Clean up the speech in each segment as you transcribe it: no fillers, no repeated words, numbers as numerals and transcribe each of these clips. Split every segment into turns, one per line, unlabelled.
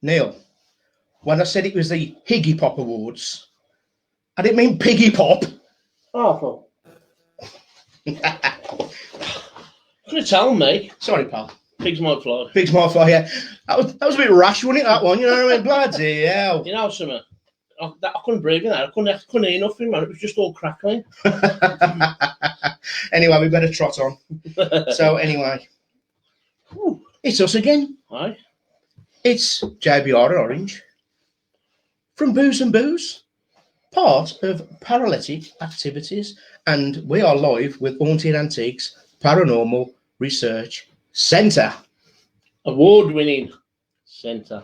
Neil, when I said it was the Higgy Pop Awards, I didn't mean Piggy Pop.
Awful. Couldn't tell me.
Sorry, pal.
Pigs might fly.
Pigs might fly, yeah. That was a bit rash, wasn't it, that one? You know what I mean? Bloody hell.
You know something? I couldn't breathe in that. I couldn't hear nothing, man. It was just all crackling.
Anyway, we better trot on. So, anyway. Ooh, it's us again.
Hi.
It's JBR and Orange. From Booze and Booze. Part of Para-letic activities. And we are live with Haunted Antiques Paranormal Research Centre.
Award-winning centre.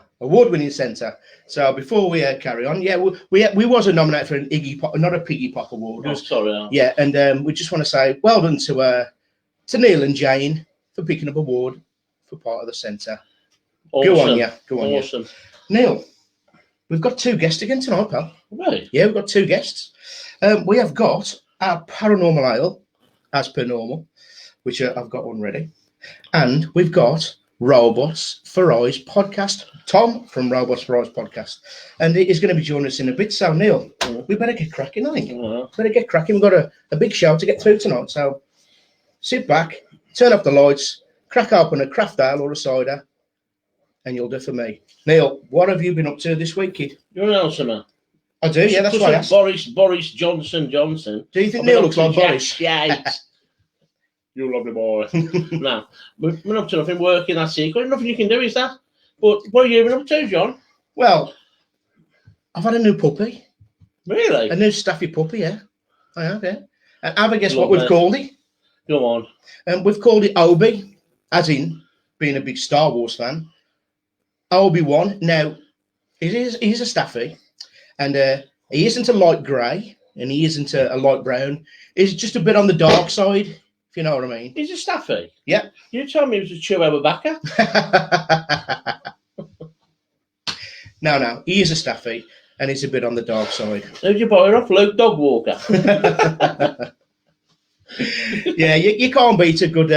So before we carry on, yeah, we was nominated for an Iggy Pop, not a Piggy Pop award.
Oh, sorry.
Yeah, and we just want to say well done to Neil and Jane for picking up award for part of the centre.
Awesome.
Go on,
Awesome.
Neil, we've got two guests again tonight, pal.
Right.
Yeah, we've got two guests. We have got our paranormal ale, as per normal, which I've got one ready, and we've got Robots for Eyes podcast, Tom from Robots for Eyes podcast, and he's going to be joining us in a bit. So Neil, we better get cracking, I think. Better get cracking. We've got a big show to get through tonight, so sit back, turn off the lights, crack open a craft ale or a cider, and you'll do for me. Neil, what have you been up to this week, kid?
You're an Elsa.
I do, yeah, that's why I asked.
Boris Johnson.
Do you think Neil looks like Boris?
Yeah. You lovely boy. No, we're up to nothing, working, that's it. Nothing you can do, is that? But what are you been up to, John?
Well, I've had a new puppy.
Really?
A new staffy puppy, yeah. I have, yeah. And have a guess what we've called it?
Go on.
We've called it Obi, as in being a big Star Wars fan. Obi-Wan. Now, he's a staffy, and he isn't a light grey, and he isn't a light brown. He's just a bit on the dark side, if you know what I mean.
He's a staffy?
Yeah.
You told me he was a Chihuahua backer.
No, he is a staffy, and he's a bit on the dark side.
Who'd you buy her off? Luke Dog Walker.
Yeah, you can't beat a good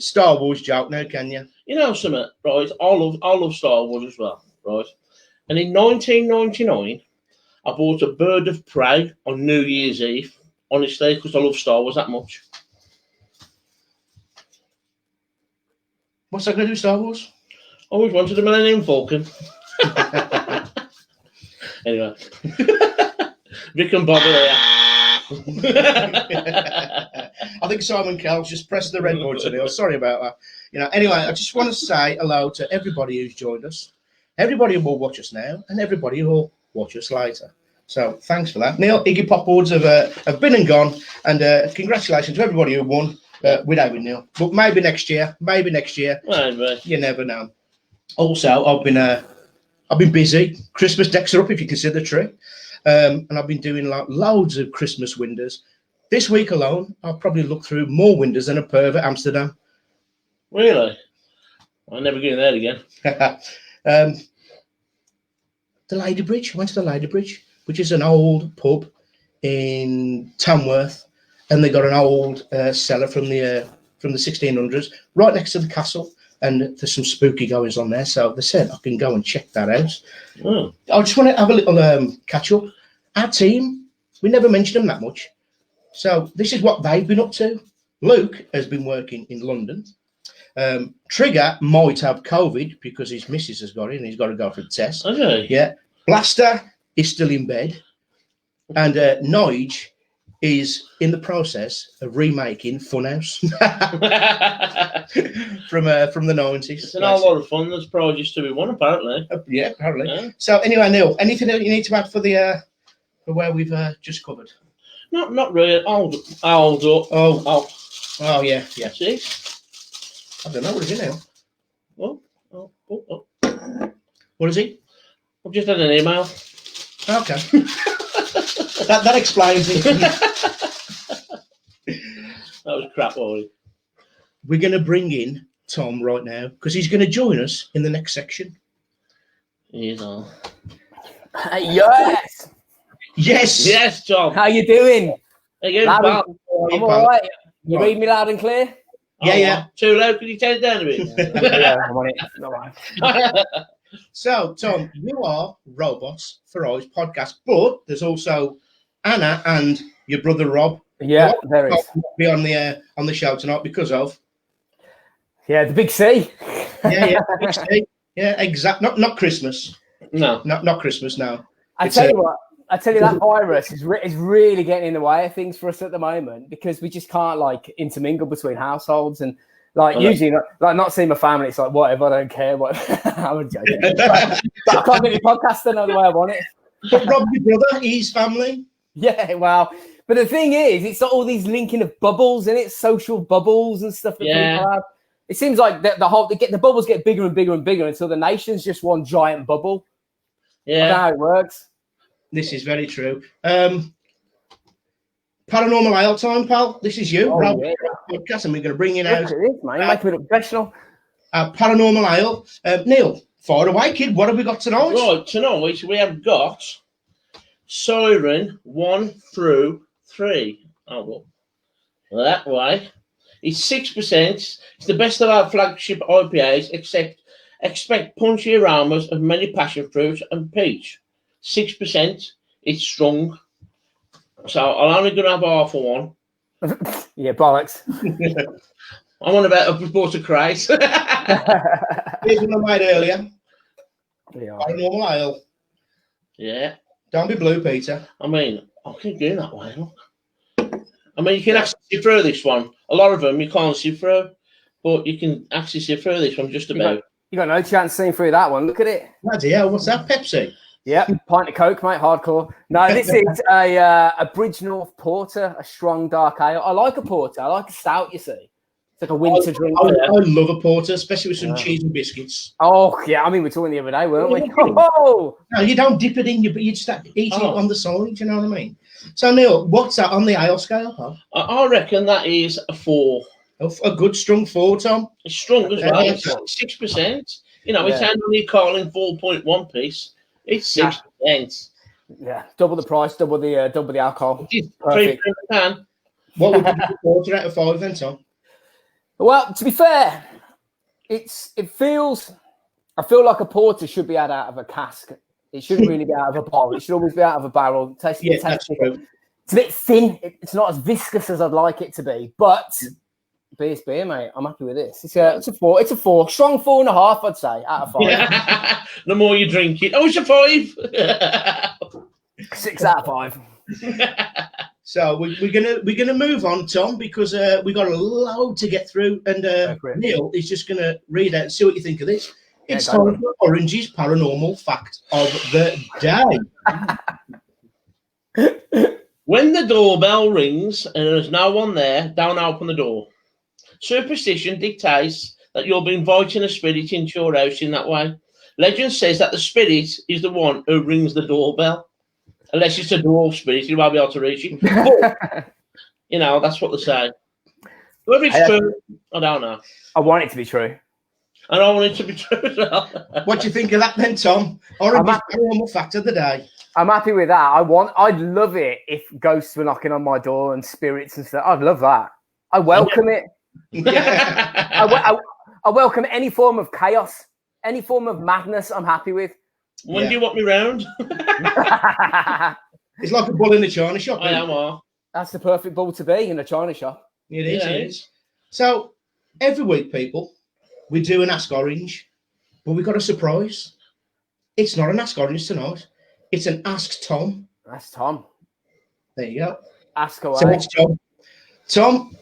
Star Wars joke now, can you?
You know something, right? I love Star Wars as well, right? And in 1999, I bought a Bird of Prey on New Year's Eve, honestly, because I love Star Wars that much.
What's that going to do, Star Wars?
I always wanted a Millennium Falcon. Anyway. Vic and Bob are here.
I think Simon Cowell's just pressed the red button today. Sorry about that. Anyway, I just want to say hello to everybody who's joined us, everybody who will watch us now, and everybody who will watch us later. So thanks for that. Neil, Iggy Pop Awards have been and gone, and congratulations to everybody who won without Neil. But maybe next year. Maybe. You never know. Also, I've been busy. Christmas decks are up, if you can see the tree. And I've been doing loads of Christmas windows. This week alone, I'll probably look through more windows than a perv at Amsterdam.
Really? I'll never get in there again.
The Lady Bridge. I went to the Lady Bridge, which is an old pub in Tamworth, and they got an old cellar from the 1600s right next to the castle, and there's some spooky goings on there. So they said I can go and check that out.
Oh.
I just want to have a little catch up. Our team, we never mentioned them that much. So this is what they've been up to. Luke has been working in London. Trigger might have COVID because his missus has got it and he's got to go for the test.
Okay.
Yeah. Blaster is still in bed. And Nige is in the process of remaking Funhouse from the 90s.
It's an whole lot of fun. There's prizes to be won, apparently.
Yeah, apparently. Yeah. So anyway, Neil, anything that you need to add for for where we've just covered?
Not really. Hold up.
Oh, yeah.
See?
I don't know. What is it now?
Oh.
What is it?
I've just had an email.
Okay. that explains it.
That was crap, boy.
We're going to bring in Tom right now because he's going to join us in the next section.
Yes.
Yes,
Tom.
How you doing?
Again,
I'm all right. You read me loud and clear?
Yeah.
Too low? Could you turn it down a bit?
Yeah, I want it. All right.
So, Tom, you are Robots for Eyes podcast, but there's also Anna and your brother Rob.
Yeah, there is.
Be on the show tonight because of
Yeah, the big C.
yeah, exact. Not Christmas.
No.
Not Christmas. No.
I tell you that virus is really getting in the way of things for us at the moment because we just can't like intermingle between households and usually not seeing my family. It's like whatever, I don't care. What I'm joking. But I can't do the podcast the way I want it.
But Rob, your brother, his family.
Yeah, well, but the thing is, it's got all these linking of bubbles in it, social bubbles and stuff that people have. It seems like the bubbles get bigger and bigger and bigger until the nation's just one giant bubble. Yeah, I don't know how it works.
This is very true. Paranormal Isle time, pal. This is you, Rob. Podcast, and we're going to bring you now.
Look at this, man. You make me look professional.
Paranormal Isle. Neil, fire away, kid. What have we got tonight?
Right, tonight we have got Siren 1 through 3. Oh, well, that way. It's 6%. It's the best of our flagship IPAs, except expect punchy aromas of many passion fruit and peach. 6%. It's strong. So I'm only going to have half of one.
Yeah, bollocks.
I'm on about a bought a crate.
Here's one I made earlier.
Yeah.
Paranormal Isle.
Yeah.
Don't be blue, Peter.
I mean, I can go that way. Look. I mean, you can actually see through this one. A lot of them you can't see through, but you can actually see through this one just about.
You got no chance seeing through that one. Look at it.
Bloody hell, what's that, Pepsi?
Yeah, pint of Coke, mate, hardcore. No, this is a Bridge North Porter, a strong dark ale. I like a porter. I like a stout, you see. It's like a winter drink.
I love a porter, especially with some cheese and biscuits.
Oh, yeah. I mean, we were talking the other day, weren't we? Oh!
No, you don't dip it in, you just eat it on the side, you know what I mean? So, Neil, what's that on the ale scale, pal?
I reckon that is a 4.
A good strong 4, Tom.
It's strong as well. It's 6%. You know, it's only calling 4.1 piece. It's 6%.
Yeah, double the price, double the alcohol.
Perfect.
What would you give a porter out of 5 then, Tom?
Well, to be fair, I feel like a porter should be out of a cask. It shouldn't really be out of a bottle. It should always be out of a barrel. That's true. It's a bit thin. It's not as viscous as I'd like it to be, but beer's beer, mate. I'm happy with this. It's a 4. It's a 4. Strong 4.5, I'd say, out of 5.
The more you drink it. Oh, it's a 5.
6 out of 5.
So we're gonna move on, Tom, because we got a load to get through, and Neil is just gonna read out and see what you think of this. It's time for Orange's paranormal fact of the
day. When the doorbell rings and there's no one there, don't open the door. Superstition dictates that you'll be inviting a spirit into your house in that way. Legend says that the spirit is the one who rings the doorbell. Unless it's a dwarf spirit, you won't be able to reach it. But, you know, that's what they say. Whether it's true, I don't know.
I want it to be true.
And I want it to be true as well.
What do you think of that then, Tom? Orange's paranormal fact of the day.
I'm happy with that. I'd love it if ghosts were knocking on my door and spirits and stuff. I'd love that. I welcome it.
Yeah.
I welcome any form of chaos, any form of madness. I'm happy with.
When do you want me round?
It's like a bull in a china shop.
I am.
That's the perfect bull to be in a china shop.
It is. So every week, people, we do an Ask Orange, but we got a surprise. It's not an Ask Orange tonight. It's an Ask Tom.
That's Tom.
There you go.
Ask away.
So it's Tom. Tom,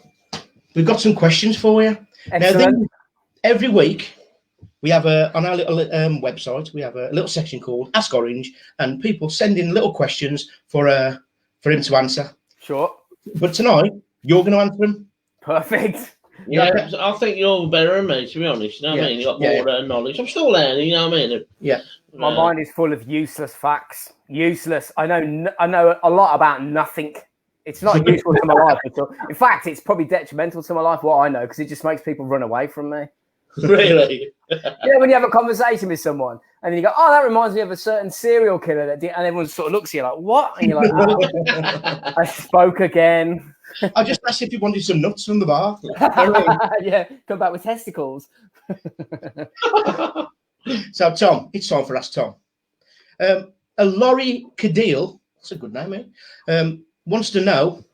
we've got some questions for you.
Excellent.
Now, every week, we have on our little website, we have a little section called Ask Orange, and people send in little questions for him to answer.
Sure.
But tonight, you're going to answer them.
Perfect.
Yeah, I think you're better than me, to be honest. You know what I mean? You got more knowledge. I'm still learning, you know what I mean?
Yeah.
My mind is full of useless facts. Useless. I know a lot about nothing. It's not useful to my life at all. In fact, it's probably detrimental to my life, what I know, because it just makes people run away from me.
Really?
Yeah, when you have a conversation with someone and then you go, "Oh, that reminds me of a certain serial killer that did," and everyone sort of looks at you like, "What?" And you're like, "Oh, I spoke again."
I just asked if you wanted some nuts from the bar.
Yeah, come back with testicles.
So, Tom, it's time for Ask Tom. A Laurie Cadile, that's a good name, eh? Wants to know,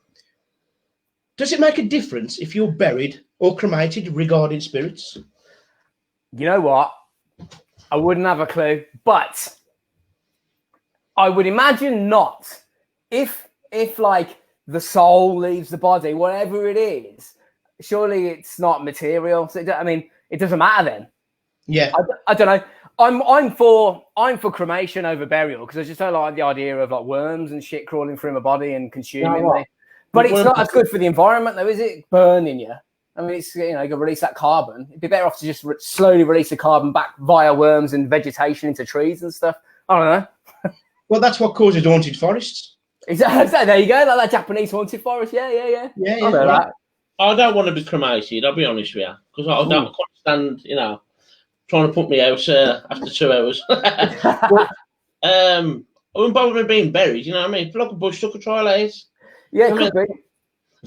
does it make a difference if you're buried or cremated regarding spirits?
You know what? I wouldn't have a clue, but I would imagine not. If like the soul leaves the body, whatever it is, surely it's not material. So I mean, it doesn't matter then.
Yeah,
I don't know. I'm for cremation over burial because I just don't like the idea of like worms and shit crawling through my body and consuming me. But it's not as good for the environment, though, is it? Burning you. I mean, it's, you know, you got to release that carbon. It'd be better off to just slowly release the carbon back via worms and vegetation into trees and stuff. I don't know.
well, that's what causes haunted forests.
Exactly. There you go. Like that Japanese haunted forest. Yeah.
Yeah,
I know
right.
that.
I don't want to be cremated, I'll be honest with you, because I don't stand, you know, trying to put me out after 2 hours. I wouldn't bother with being buried, you know what I mean? Feel like a bush tucker trial,
Yeah, it could be.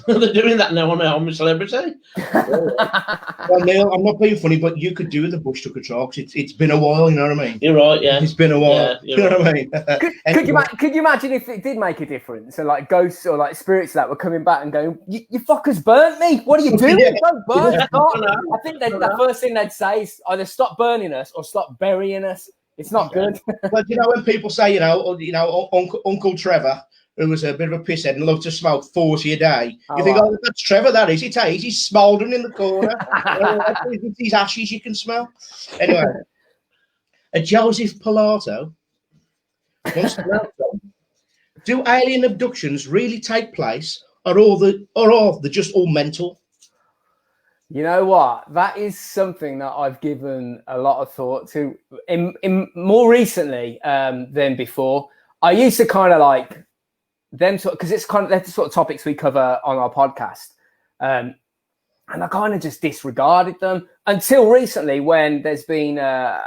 They're doing that now. I'm a celebrity.
Well, Neil, I'm not being funny, but you could do the bush tucker trial. It's been a while, you know what I mean?
You're right, yeah.
It's been a while.
Yeah,
you know what I mean?
Could you imagine if it did make a difference? So like ghosts or like spirits that were coming back and going, you fuckers burnt me. What are you doing?
Yeah.
Don't burn. I think the first thing they'd say is either stop burning us or stop burying us. It's not good.
But you know when people say, you know, Uncle Trevor, who was a bit of a pisshead and loved to smoke 40 a day. You think, oh, that's Trevor, that is. He's smouldering in the corner. These ashes you can smell. Anyway, a Joseph Pilato wants to know, do alien abductions really take place, or are they just all mental?
You know what? That is something that I've given a lot of thought to in more recently than before. I used to kind of like them because it's kind of they're the sort of topics we cover on our podcast, and I kind of just disregarded them until recently when there's been, I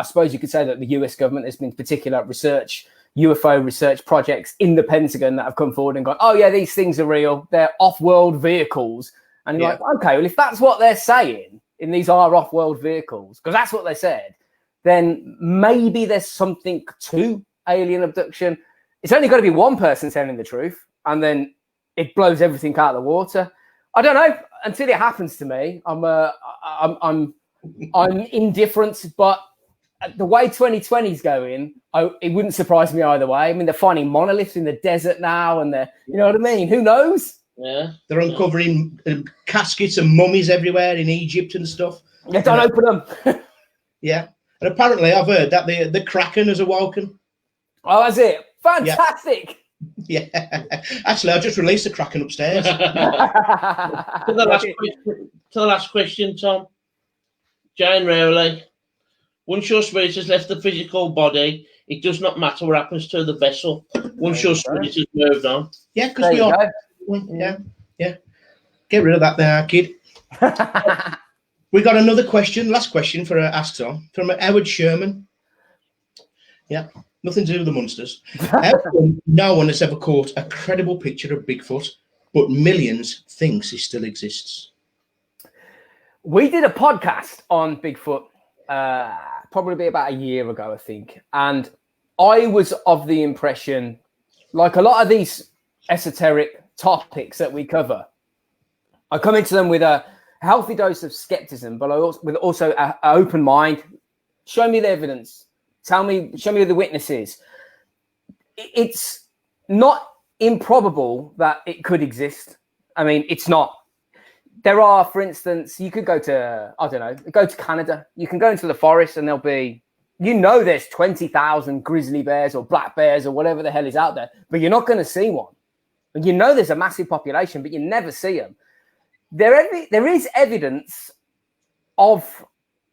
suppose you could say that the US government, there's been particular UFO research projects in the Pentagon that have come forward and gone, oh yeah, these things are real. They're off-world vehicles. And you're like, okay, well, if that's what they're saying, and these are off-world vehicles, because that's what they said, then maybe there's something to alien abduction. It's only got to be one person telling the truth, and then it blows everything out of the water. I don't know. Until it happens to me, I'm indifferent. But the way 2020 is going, it wouldn't surprise me either way. I mean, they're finding monoliths in the desert now, and you know what I mean? Who knows?
Yeah,
they're uncovering caskets and mummies everywhere in Egypt and stuff.
Yeah, don't open them.
Yeah, and apparently I've heard that the Kraken has awoken.
Oh, that's it. Fantastic.
Yeah. Actually, I just released the Kraken upstairs.
To the last question, Tom. Jane Rowley. Once your spirit has left the physical body, it does not matter what happens to the vessel. Once your spirit has moved on.
Yeah, because we are. Yeah. Get rid of that there, kid. We got another question, last question for Ask Tom, from Howard Sherman. Yeah, nothing to do with the monsters. No one has ever caught a credible picture of Bigfoot, but millions thinks he still exists.
We did a podcast on Bigfoot probably about a year ago, I think. And I was of the impression, like a lot of these esoteric topics that we cover, I come into them with a healthy dose of skepticism, but with also an open mind. Show me the evidence. Show me the witnesses. It's not improbable that it could exist. I mean, it's not. There are, for instance, you could go to Canada. You can go into the forest and there'll be, there's 20,000 grizzly bears or black bears or whatever the hell is out there, but you're not going to see one. And there's a massive population, but you never see them. There is evidence of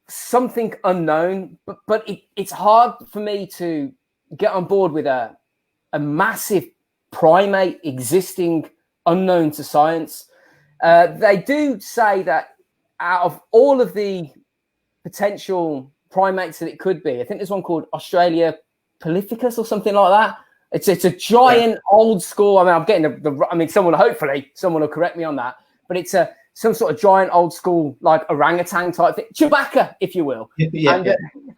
something unknown, but it's hard for me to get on board with a massive primate existing unknown to science. They do say that out of all of the potential primates that it could be, I think there's one called Australopithecus or something like that. It's a giant old school. I mean, I'm getting someone will correct me on that, but it's some sort of giant old school like orangutan type thing, Chewbacca, if you will.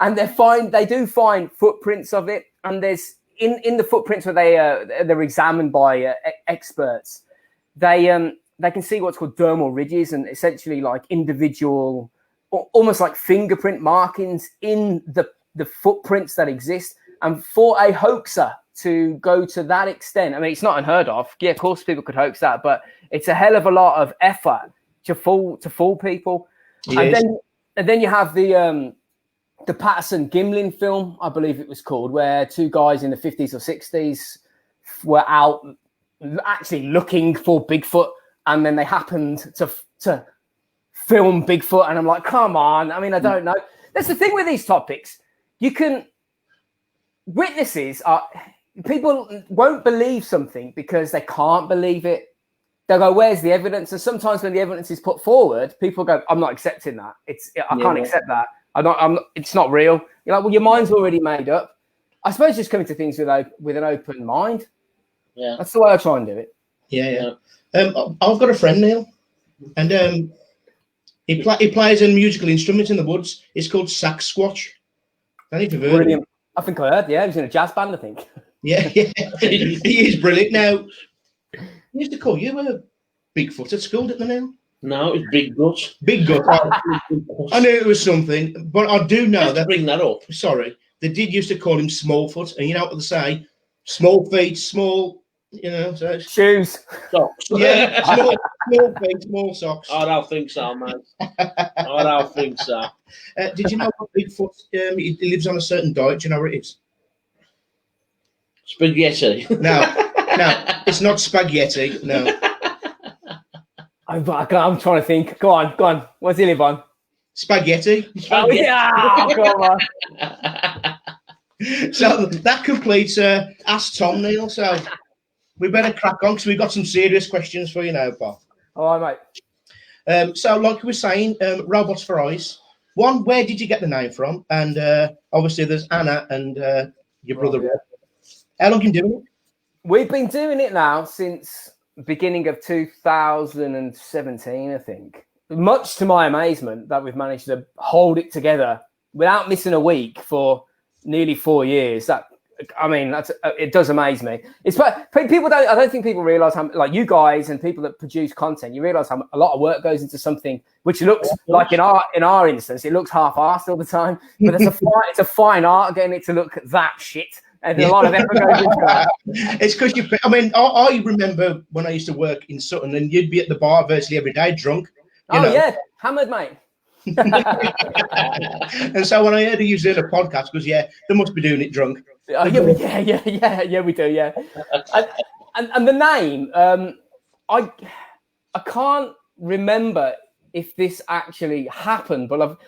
And they do find footprints of it, and there's in the footprints where they're examined by experts, they can see what's called dermal ridges, and essentially like individual, almost like fingerprint markings in the footprints that exist. And for a hoaxer to go to that extent, I mean, it's not unheard of. Yeah, of course people could hoax that, but it's a hell of a lot of effort to fool people. And then you have the Patterson-Gimlin film, I believe it was called, where two guys in the 50s or 60s were out actually looking for Bigfoot, and then they happened to film Bigfoot. And I'm like, come on. I mean, I don't know. That's the thing with these topics. Witnesses are, people won't believe something because they can't believe it. They'll go, where's the evidence? And sometimes when the evidence is put forward, people go, I'm not accepting that. I can't accept that. It's not real. You're like, well, your mind's already made up. I suppose just coming to things with an open mind. Yeah. That's the way I try and do it.
Yeah. I've got a friend, Neil, and he plays a musical instrument in the woods. It's called Sasquatch. I don't know if you've heard of him.
I think I heard, yeah. He was in a jazz band, I think.
Yeah. He is brilliant. Now, he used to call you a Bigfoot at school, didn't they, Neil?
No, it's Big Gut.
Big Gut. I knew it was something, but I do know that.
Bring that up.
Sorry. They did used to call him Smallfoot, and you know what they say? Small feet, small, so
shoes.
Socks.
Yeah, small feet, small socks.
I don't think so, man. I don't think so.
Did you know what Bigfoot, he lives on a certain diet? Do you know what it is?
Spaghetti.
No, it's not spaghetti, no.
I'm trying to think. Go on. What's he live on?
Spaghetti.
Oh, yeah. Come on.
So that completes Ask Tom, Neil. So we better crack on because we've got some serious questions for you now, Paul.
All right,
mate. So like we were saying, Robots for Eyes. One, where did you get the name from? And obviously there's Anna and your brother. Yeah. How long have you been doing it?
We've been doing it now since beginning of 2017, I think. Much to my amazement that we've managed to hold it together without missing a week for nearly 4 years. It does amaze me. I don't think people realize how, like you guys and people that produce content, you realize how a lot of work goes into something which looks like in our instance, it looks half-assed all the time, but it's a fine art getting it to look that shit. And a lot of effort goes into that.
It's because I remember when I used to work in Sutton, and you'd be at the bar virtually every day drunk.
Yeah, hammered, mate.
And so when I heard you doing a podcast, because they must be doing it drunk.
Yeah, we do, yeah. And the name, I can't remember if this actually happened, but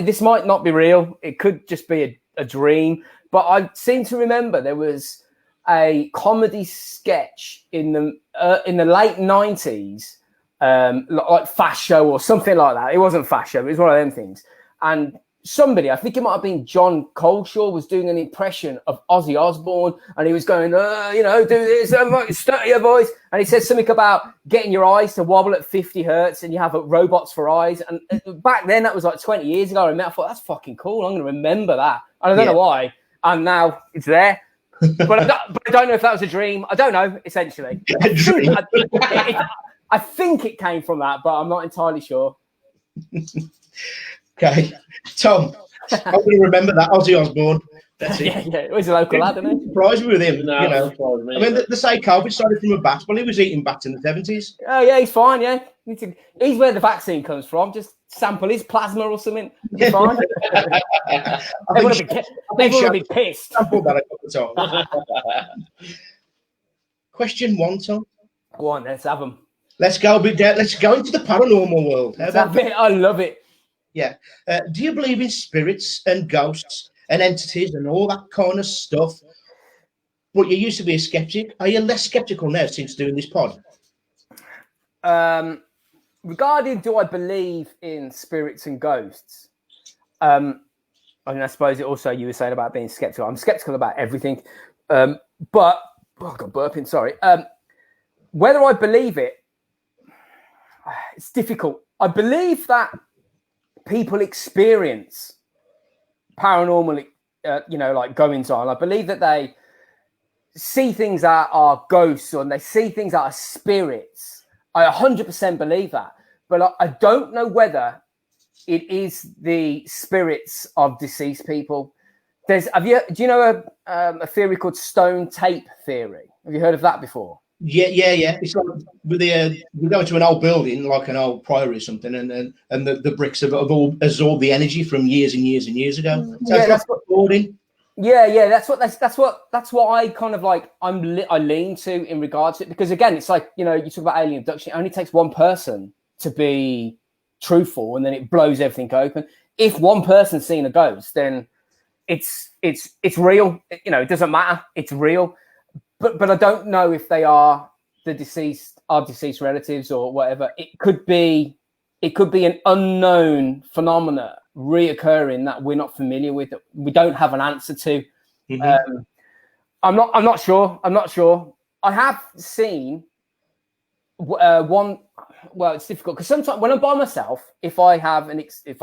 this might not be real. It could just be a dream. But I seem to remember there was a comedy sketch in the late 90s, like Fast Show or something like that. It wasn't Fast Show, it was one of them things. And somebody, I think it might have been John Coleshaw, was doing an impression of Ozzy Osbourne, and he was going, do this, stutter your voice. And he said something about getting your eyes to wobble at 50 hertz and you have robots for eyes. And back then, that was like 20 years ago. I thought, that's fucking cool. I'm going to remember that. And I don't know why. And now it's there. But I don't know if that was a dream. I don't know, essentially. I think it came from that, but I'm not entirely sure.
Okay. Tom, I'm going to remember that. Ozzy Osbourne. That's it.
Yeah. He's a local lad, isn't he?
Surprised me with him. I mean, they say COVID started from a bat. Well, he was eating bats in the 70s.
Oh, yeah, he's fine, yeah. He's where the vaccine comes from. Just sample his plasma or something. He's fine. People would be pissed.
Sample that a couple of times. Question 1, Tom.
Go on, let's have them.
Let's go into the paranormal world.
I love it.
Yeah. Do you believe in spirits and ghosts and entities and all that kind of stuff? But you used to be a skeptic. Are you less skeptical now since doing this pod?
regarding do I believe in spirits and ghosts? I mean, I suppose it also you were saying about being skeptical. I'm skeptical about everything, but I got burping. Sorry. Whether I believe it, it's difficult. I believe that people experience paranormal, like goings on. I believe that they see things that are ghosts or they see things that are spirits. I 100% believe that, but I don't know whether it is the spirits of deceased people. Do you know a theory called stone tape theory? Have you heard of that before?
Yeah. It's like we go into an old building, like an old priory or something, and the bricks have all absorbed the energy from years and years and years ago. So
yeah, that's what I kind of like. I lean to in regards to it, because again, it's like, you talk about alien abduction. It only takes one person to be truthful, and then it blows everything open. If one person's seen a ghost, then it's real. It doesn't matter. It's real. But I don't know if they are our deceased relatives or whatever. It could be an unknown phenomena reoccurring that we're not familiar with, that we don't have an answer to. Mm-hmm. I'm not sure. I have seen one. Well, it's difficult because sometimes when I'm by myself, if I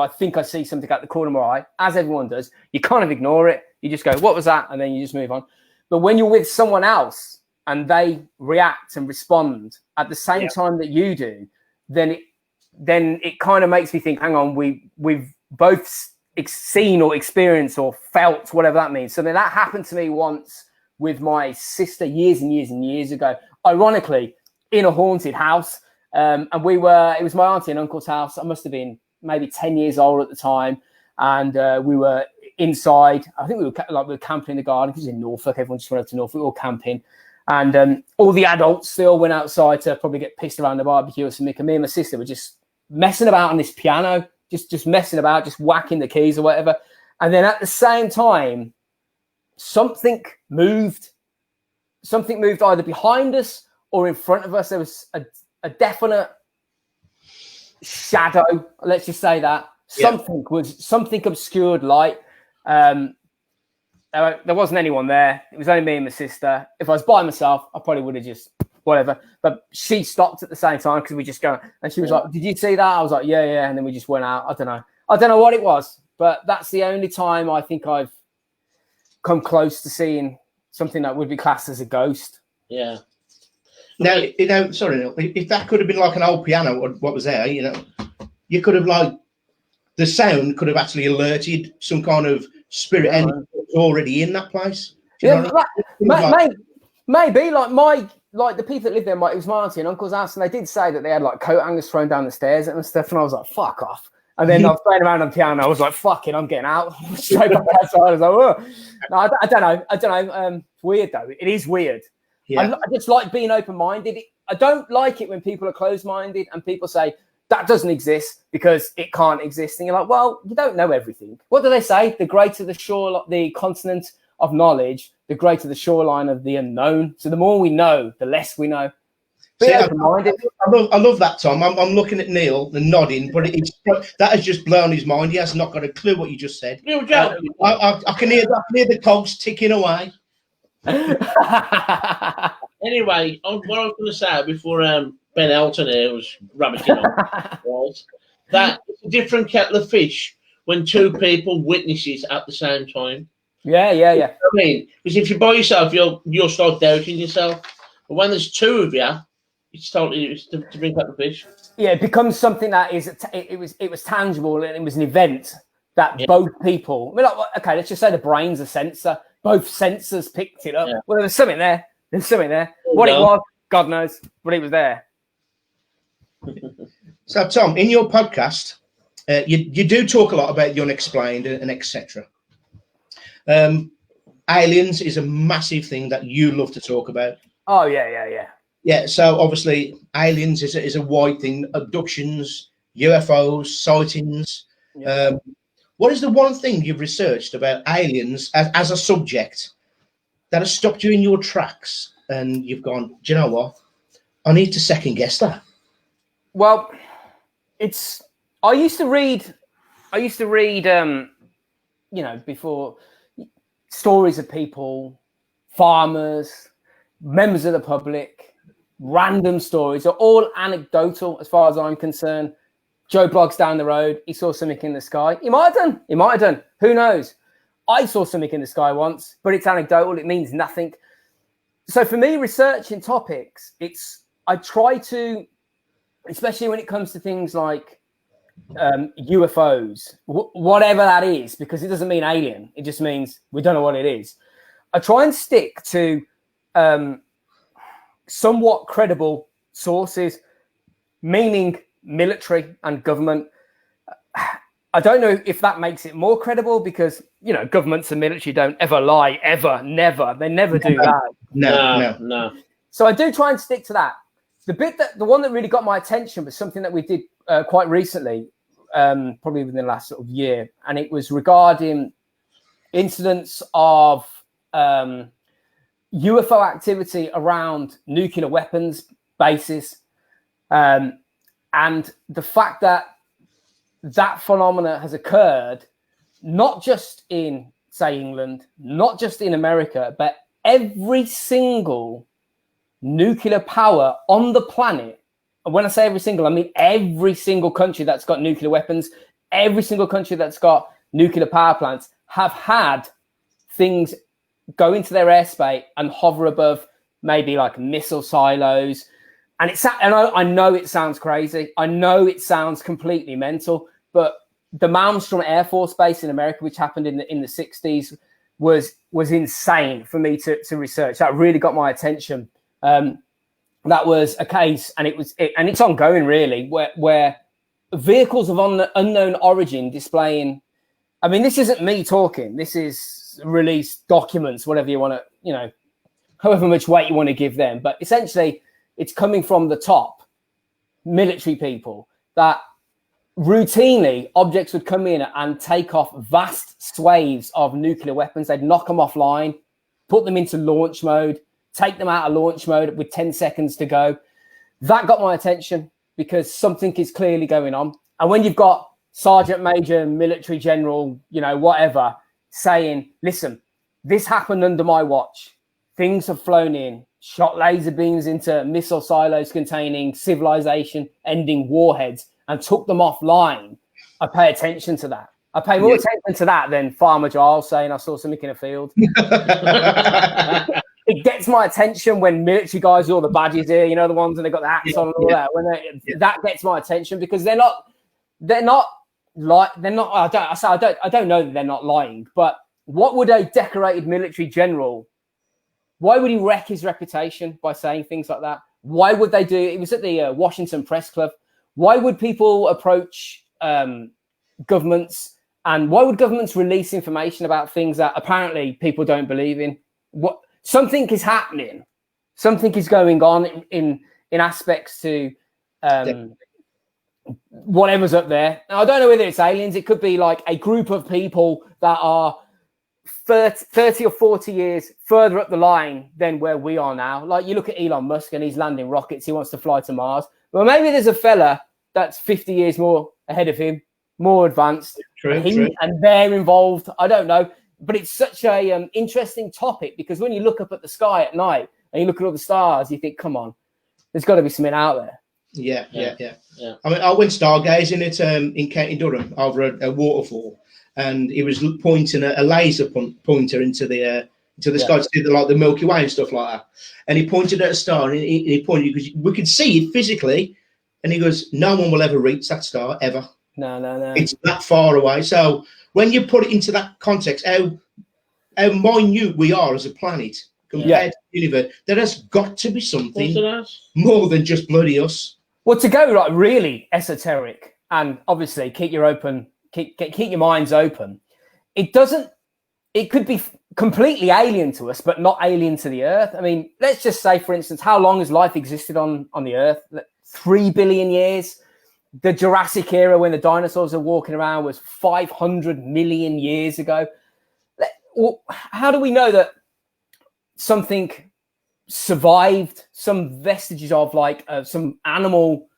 think I see something out the corner of my eye, as everyone does, you kind of ignore it. You just go, "What was that?" and then you just move on. But when you're with someone else and they react and respond at the same time that you do, then it kind of makes me think, hang on, we've both seen or experienced or felt, whatever that means. So then that happened to me once with my sister years and years and years ago, ironically, in a haunted house. And it was my auntie and uncle's house. I must have been maybe 10 years old at the time. And we were inside. I think we were camping in the garden, because in Norfolk, everyone just went up to Norfolk. We were all camping, and all the adults still went outside to probably get pissed around the barbecue or something. And me and my sister were just messing about on this piano, just messing about, just whacking the keys or whatever. And then at the same time, something moved. Something moved either behind us or in front of us. There was a definite shadow. Let's just say that. Something obscured light. There wasn't anyone there. It was only me and my sister. If I was by myself, I probably would have just whatever. But she stopped at the same time because we just go, and she was like, "Did you see that?" I was like, "Yeah." And then we just went out. I don't know what it was, but that's the only time I think I've come close to seeing something that would be classed as a ghost.
Yeah.
Now, sorry, Neil, if that could have been like an old piano or what was there, you could have the sound could have actually alerted some kind of spirit entity already in that place.
Maybe like the people that lived there, it was my auntie and uncle's house, and they did say that they had like coat hangers thrown down the stairs and stuff, and I was like, fuck off. And then I was playing around on the piano. I was like, fucking, I'm getting out. Straight back outside. I was like, oh. No, I don't know. It's weird though. It is weird. Yeah. I just like being open-minded. I don't like it when people are closed-minded and people say, that doesn't exist because it can't exist. And you're like, well, you don't know everything. What do they say? The greater the continent of knowledge, the greater the shoreline of the unknown. So the more we know, the less we know. Be open-minded.
I love that, Tom. I'm looking at Neil and nodding, but that has just blown his mind. He has not got a clue what you just said. I can hear the cogs ticking away.
Anyway, what I was going to say before Ben Elton here was rabbiting on was that it's a different kettle of fish when two people witnesses at the same time.
Yeah.
You know I mean, because if you're by yourself, you'll start doubting yourself. But when there's two of you, it's totally to bring up the fish.
Yeah, it becomes something that it was tangible, and it was an event that both people. I mean, okay, let's just say the brain's a sensor. Both sensors picked it up. Yeah. Well, there's something there. What it was, God knows, but it was there.
So, Tom, in your podcast, you do talk a lot about the unexplained and etc. Aliens is a massive thing that you love to talk about.
Oh, yeah.
Yeah, so obviously aliens is a wide thing. Abductions, UFOs, sightings. Yeah. What is the one thing you've researched about aliens as a subject that has stopped you in your tracks and you've gone, do you know what? I need to second guess that.
Well, I used to read, before, stories of people, farmers, members of the public, random stories are all anecdotal as far as I'm concerned. Joe Bloggs down the road, he saw something in the sky. He might have done. Who knows? I saw something in the sky once, but it's anecdotal. It means nothing. So for me, researching topics, I try to, especially when it comes to things like UFOs, whatever that is, because it doesn't mean alien. It just means we don't know what it is. I try and stick to somewhat credible sources, meaning military and government. I don't know if that makes it more credible because, governments and military don't ever lie, ever, never. They never do that.
No.
So I do try and stick to that. The one that really got my attention was something that we did quite recently, probably within the last sort of year. And it was regarding incidents of UFO activity around nuclear weapons bases. And the fact that phenomena has occurred, not just in, say, England, not just in America, but every single nuclear power on the planet. And when I say every single, I mean every single country that's got nuclear weapons, every single country that's got nuclear power plants have had things go into their airspace and hover above maybe like missile silos. And I know it sounds crazy. I know it sounds completely mental, but the Malmstrom Air Force Base in America, which happened in the 60s, was insane for me to research. That really got my attention. That was a case, and it's ongoing really, where vehicles of unknown origin displaying. I mean, this isn't me talking. This is released documents, whatever you want to, however much weight you want to give them. But essentially, it's coming from the top military people that routinely objects would come in and take off vast swathes of nuclear weapons. They'd knock them offline, put them into launch mode, take them out of launch mode with 10 seconds to go. That got my attention because something is clearly going on. And when you've got sergeant major, military general, whatever, saying, listen, this happened under my watch. Things have flown in, shot laser beams into missile silos containing civilization ending warheads and took them offline. I pay attention to that. I pay more attention to that than Farmer Giles saying I saw something in a field. It gets my attention when military guys with all the badges here, the ones that they got the hats on and all that. That gets my attention because I don't know that they're not lying, but what would a decorated military general, why would he wreck his reputation by saying things like that? Why would they do it? It was at the Washington Press Club. Why would people approach governments, and why would governments release information about things that apparently people don't believe in? Something is happening. Something is going on in aspects to whatever's up there. Now, I don't know whether it's aliens. It could be like a group of people that are 30 or 40 years further up the line than where we are now. Like you look at Elon Musk and he's landing rockets. He wants to fly to Mars. Well, maybe there's a fella that's 50 years more ahead of him, more advanced. True. And they're involved. I don't know. But it's such a interesting topic because when you look up at the sky at night and you look at all the stars, you think, come on, there's got to be something out there.
Yeah. I mean, I went stargazing in County Durham over a waterfall, and he was pointing a laser pointer into the sky to see the Milky Way and stuff like that. And he pointed at a star, and he pointed because we could see it physically, and he goes, "No one will ever reach that star ever.
No.
It's that far away." So when you put it into that context, how minute we are as a planet compared to the universe, there has got to be something more than just bloody us.
Well, to go really esoteric and obviously keep your minds open, it could be completely alien to us, but not alien to the Earth. I mean, let's just say, for instance, how long has life existed on the Earth? 3 billion years. The Jurassic era, when the dinosaurs are walking around, was 500 million years ago. How do we know that something survived, some vestiges of some animal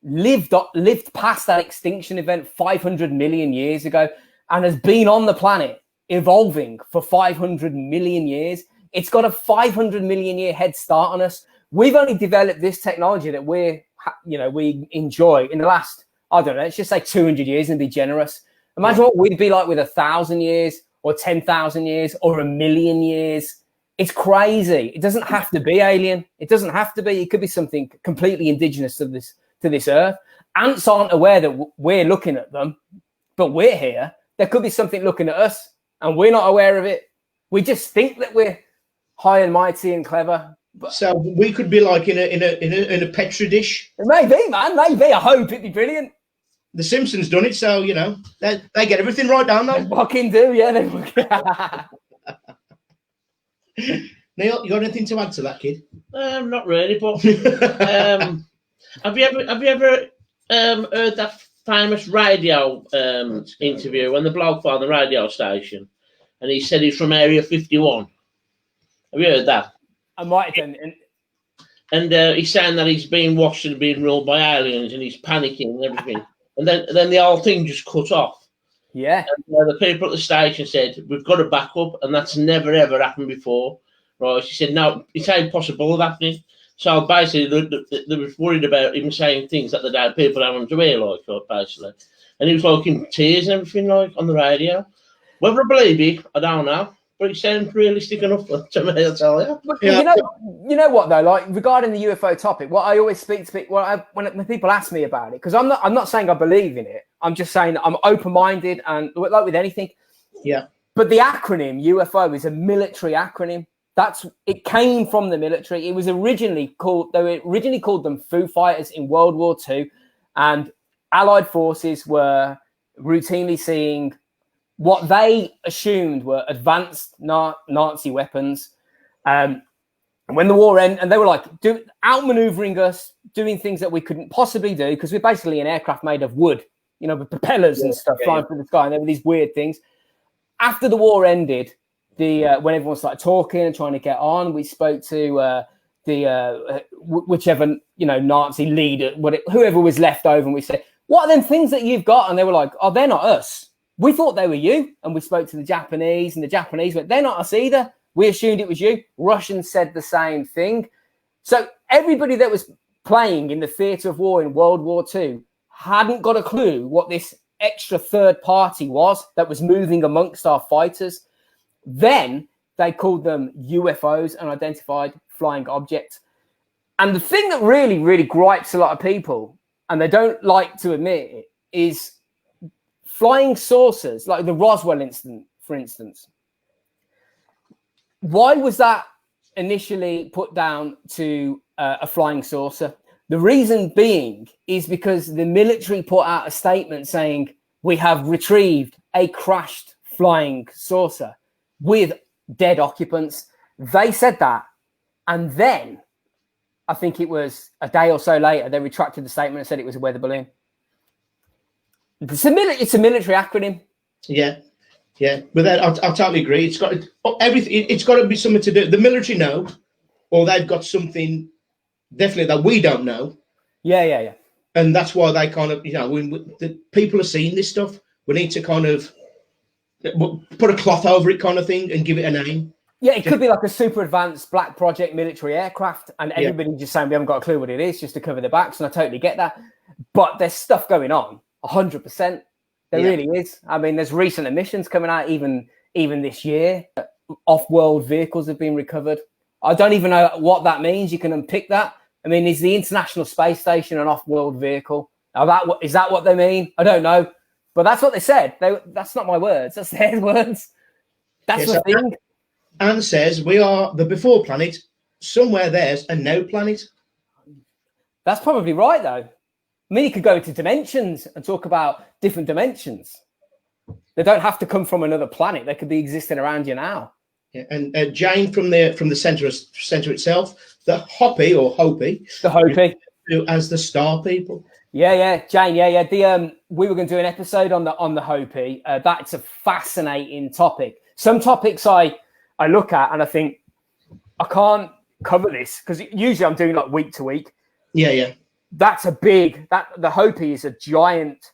lived past that extinction event 500 million years ago and has been on the planet evolving for 500 million years. It's got a 500 million year head start on us. We've only developed this technology that we enjoy in the last, I don't know, let's just say 200 years and be generous. Imagine what we'd be like with 1,000 years or 10,000 years or 1,000,000 years. It's crazy. It doesn't have to be alien. It doesn't have to be. It could be something completely indigenous to this earth. Ants aren't aware that we're looking at them, but we're here. There could be something looking at us and we're not aware of it. We just think that we're high and mighty and clever.
So we could be like in a petri dish.
Maybe, man. Maybe. I hope it'd be brilliant.
The Simpsons done it, so they get everything right down there.
They fucking do, yeah. They fucking...
Neil, you got anything to add to that, kid?
Not really, but have you ever heard that famous radio interview when the bloke on the radio station and he said he's from Area 51? Have you heard that?
I might have done.
And he's saying that he's being watched and being ruled by aliens and he's panicking and everything. And then the whole thing just cut off.
Yeah.
And the people at the station said, we've got a backup, and that's never, ever happened before. Right? She said, no, it's impossible of happening. So basically, they were worried about him saying things that the day people don't want to hear, like, basically. And he was like in tears and everything, like, on the radio. Whether I believe it, I don't know. But it sounds realistic enough to me, I'll tell you.
Yeah. You know what though? Like regarding the UFO topic, what I always speak to people when people ask me about it, because I'm not saying I believe in it. I'm just saying that I'm open-minded and like with anything.
Yeah.
But the acronym UFO is a military acronym. It came from the military. It was originally called them Foo Fighters in World War II, and Allied forces were routinely seeing what they assumed were advanced Nazi weapons. And when the war ended, and they were like outmaneuvering us, doing things that we couldn't possibly do because we're basically an aircraft made of wood, with propellers and stuff flying through the sky, and there were these weird things. After the war ended, when everyone started talking and trying to get on, we spoke to whichever Nazi leader, whoever was left over, and we said, "What are them things that you've got?" And they were like, "Oh, they're not us. We thought they were you." And we spoke to the Japanese, and the Japanese went, "They're not us either. We assumed it was you." Russians said the same thing. So everybody that was playing in the theatre of war in World War II hadn't got a clue what this extra third party was that was moving amongst our fighters. Then they called them UFOs, unidentified flying objects. And the thing that really, really gripes a lot of people, and they don't like to admit it, is flying saucers, like the Roswell incident, for instance. Why was that initially put down to a flying saucer? The reason being is because the military put out a statement saying, we have retrieved a crashed flying saucer with dead occupants. They said that. And then I think it was a day or so later, they retracted the statement and said it was a weather balloon. It's a military acronym.
Yeah. But I'll totally agree. It's got everything. It's got to be something to do. The military know, or they've got something definitely that we don't know.
Yeah.
And that's why they kind of, when the people are seeing this stuff, we need to kind of put a cloth over it, kind of thing, and give it a name.
Yeah, it could be like a super advanced black project military aircraft, and everybody just saying we haven't got a clue what it is, just to cover their backs, and I totally get that. But there's stuff going on, 100%. There really is. I mean, there's recent emissions coming out even this year. Off-world vehicles have been recovered. I don't even know what that means. You can unpick that. I mean, is the International Space Station an off-world vehicle? Is that what they mean? I don't know. But that's what they said. That's not my words. That's their words. That's the thing.
Anne says we are the before planet. Somewhere there's a no planet.
That's probably right, though. I mean, you could go into dimensions and talk about different dimensions. They don't have to come from another planet. They could be existing around you now.
Yeah, and Jane from the center itself, the Hopi, as the star people.
Yeah, Jane. Yeah. We were going to do an episode on the Hopi. That's a fascinating topic. Some topics I look at and I think I can't cover this because usually I'm doing like week to week.
Yeah.
that's a big, the Hopi is a giant.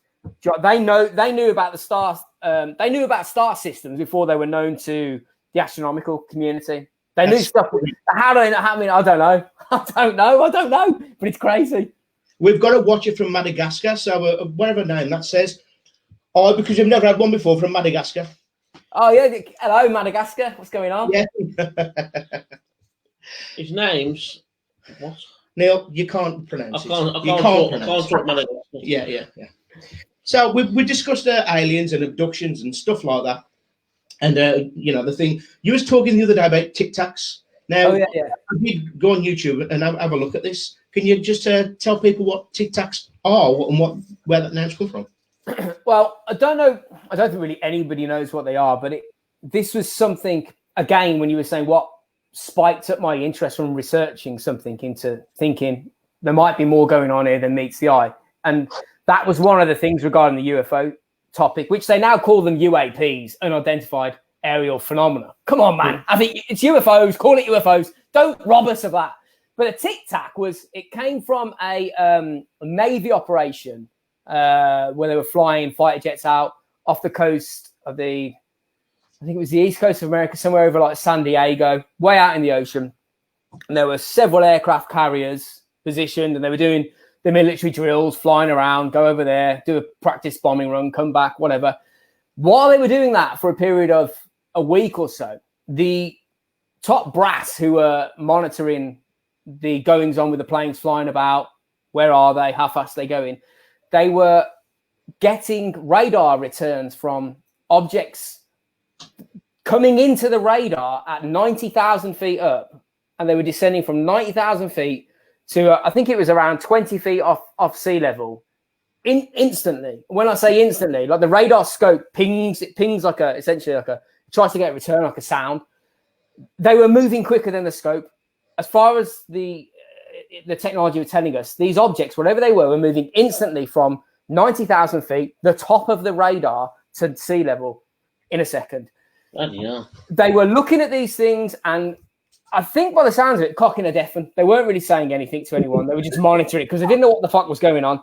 They knew about the stars. They knew about star systems before they were known to the astronomical community. They knew stuff. How do they know? I mean, I don't know. I don't know. But it's crazy.
We've got to watch it from Madagascar. So whatever name that says. Oh, because you've never had one before from Madagascar.
Oh yeah. Hello, Madagascar. What's going on?
Yeah.
His name's what?
Neil, you can't pronounce it.
I can't talk Madagascar.
Yeah. So we discussed aliens and abductions and stuff like that. And the thing you was talking the other day about Tic Tacs. Now,
I
did go on YouTube and have a look at this. Can you just tell people what Tic Tacs are and where that name's come from?
Well, I don't know. I don't think really anybody knows what they are. But this was something again when you were saying what spiked up my interest from researching something into thinking there might be more going on here than meets the eye, and that was one of the things regarding the UFO topic, which they now call them UAPs, unidentified aerial phenomena. Come on, man. I think it's UFOs. Call it UFOs. Don't rob us of that. But a Tic Tac it came from a Navy operation where they were flying fighter jets out off the coast of I think it was the east coast of America, somewhere over like San Diego, way out in the ocean. And there were several aircraft carriers positioned and they were doing the military drills, flying around, go over there, do a practice bombing run, come back, whatever. While they were doing that for a period of a week or so, the top brass who were monitoring the goings on with the planes flying about, where are they, how fast are they going, they were getting radar returns from objects coming into the radar at 90,000 feet up, and they were descending from 90,000 feet to I think it was around 20 feet off sea level instantly. When I say instantly, like the radar scope pings like essentially it tries to get a return like a sound. They were moving quicker than the scope. As far as the technology was telling us, these objects, whatever they were moving instantly from 90,000 feet, the top of the radar, to sea level in a second.
Yeah.
They were looking at these things, and I think by the sounds of it, cocking a deafen. They weren't really saying anything to anyone. They were just monitoring it because they didn't know what the fuck was going on.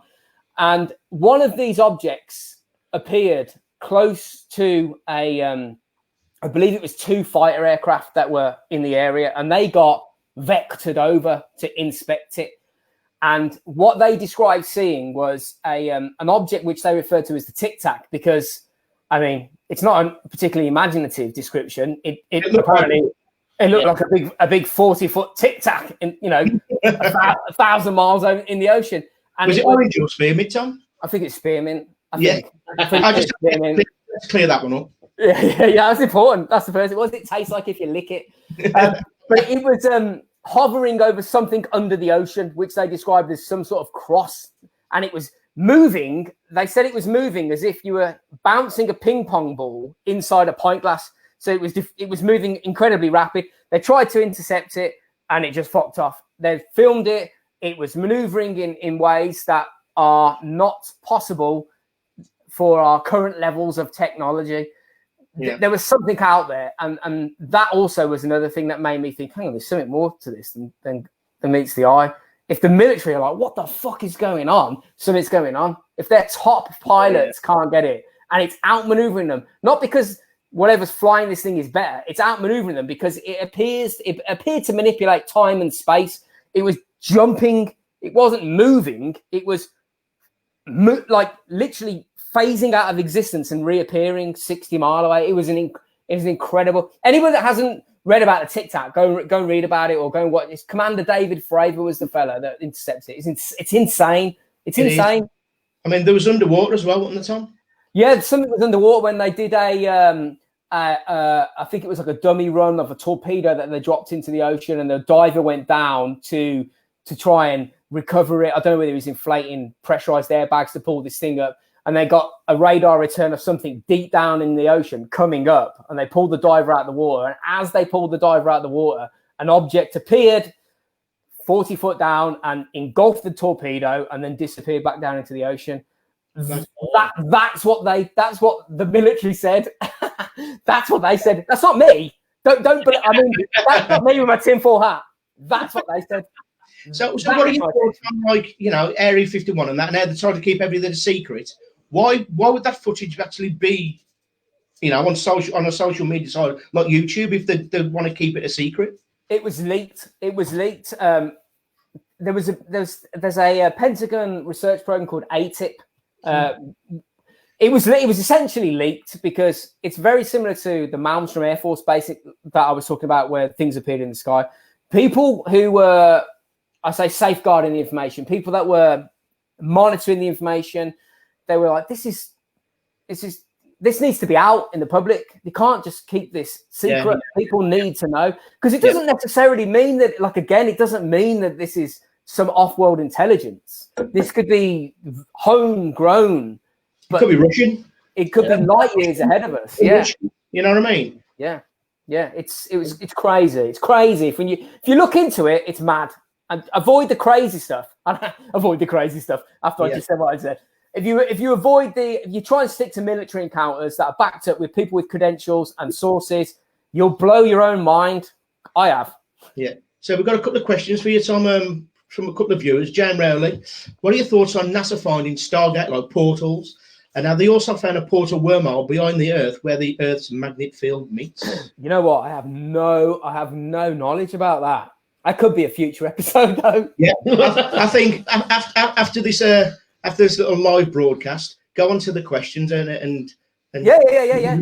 And one of these objects appeared close to I believe it was 2 fighter aircraft that were in the area, and they got vectored over to inspect it. And what they described seeing was an object which they referred to as the Tic Tac, because, I mean, it's not a particularly imaginative description. It apparently it looked like a big 40-foot Tic Tac, in a 1,000 miles over in the ocean. And
was it orange or spearmint, Tom?
I think it's spearmint. I
think let's clear that one up.
Yeah, that's important. That's the first. What does it taste like if you lick it? But it was hovering over something under the ocean, which they described as some sort of cross, and it was moving. They said it was moving as if you were bouncing a ping pong ball inside a pint glass. So it was moving incredibly rapid. They tried to intercept it, and it just fucked off. They filmed it. It was maneuvering in ways that are not possible for our current levels of technology. Yeah. There was something out there, and that also was another thing that made me think, hang on, there's something more to this than meets the eye. If the military are like, what the fuck is going on? Something's going on. If their top pilots can't get it, and it's outmaneuvering them, not because whatever's flying this thing is better, it's outmaneuvering them because it appeared to manipulate time and space. It was jumping. It wasn't moving. It was like literally phasing out of existence and reappearing 60 miles away. It was incredible. Anyone that hasn't read about the Tic Tac, go and read about it, or go and watch this. Commander David Fravor was the fella that intercepted it. It's insane. It's insane.
I mean, there was underwater as well, wasn't there, Tom?
Yeah, something was underwater when they did I think it was like a dummy run of a torpedo that they dropped into the ocean, and the diver went down to try and recover it. I don't know whether he was inflating pressurized airbags to pull this thing up, and they got a radar return of something deep down in the ocean coming up, and they pulled the diver out of the water. And as they pulled the diver out of the water, an object appeared 40 foot down and engulfed the torpedo and then disappeared back down into the ocean. That's what the military said. That's what they said. That's not me. Don't. I mean, that's not me with my tinfoil hat. That's what they said.
So what are your thoughts on, like, you know, Area 51 and that? Now they're trying to keep everything a secret. Why would that footage actually be, you know, on a social media site like YouTube if they want to keep it a secret?
It was leaked. There's a Pentagon research program called ATIP. It was essentially leaked because it's very similar to the Malmstrom Air Force Base that I was talking about, where things appeared in the sky. People who were, I say, safeguarding the information, people that were monitoring the information, they were like, this needs to be out in the public. You can't just keep this secret. Yeah. People need to know, because it doesn't necessarily mean that, like, again, it doesn't mean that this is some off-world intelligence. This could be homegrown.
It could be Russian.
It could be light years ahead of us. Yeah,
you know what I mean.
Yeah. It's crazy. It's crazy. If you look into it, it's mad. And avoid the crazy stuff. Avoid the crazy stuff. After I just said what I said. If you try and stick to military encounters that are backed up with people with credentials and sources, you'll blow your own mind. I have.
Yeah. So we've got a couple of questions for you, Tom, from a couple of viewers. Jane Rowley, what are your thoughts on NASA finding Stargate like portals? And now they also found a portal wormhole behind the Earth where the Earth's magnet field meets. You know what?
I have no knowledge about that. That could be a future episode, though.
Yeah, I think after this little live broadcast, go on to the questions and
yeah,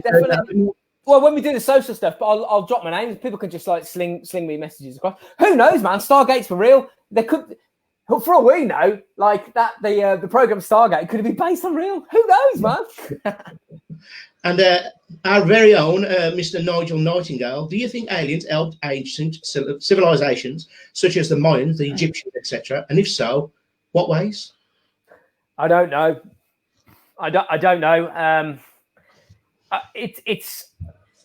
definitely. Well, when we do the social stuff, but I'll drop my name. People can just like sling me messages across. Who knows, man? Stargate's for real. There could. For all we know, like that, the program Stargate could be based on real. Who knows, man?
And our very own Mr. Nigel Nightingale, do you think aliens helped ancient civilizations such as the Mayans, the Egyptians, etc.? And if so, what ways?
I don't know. I don't know. It's.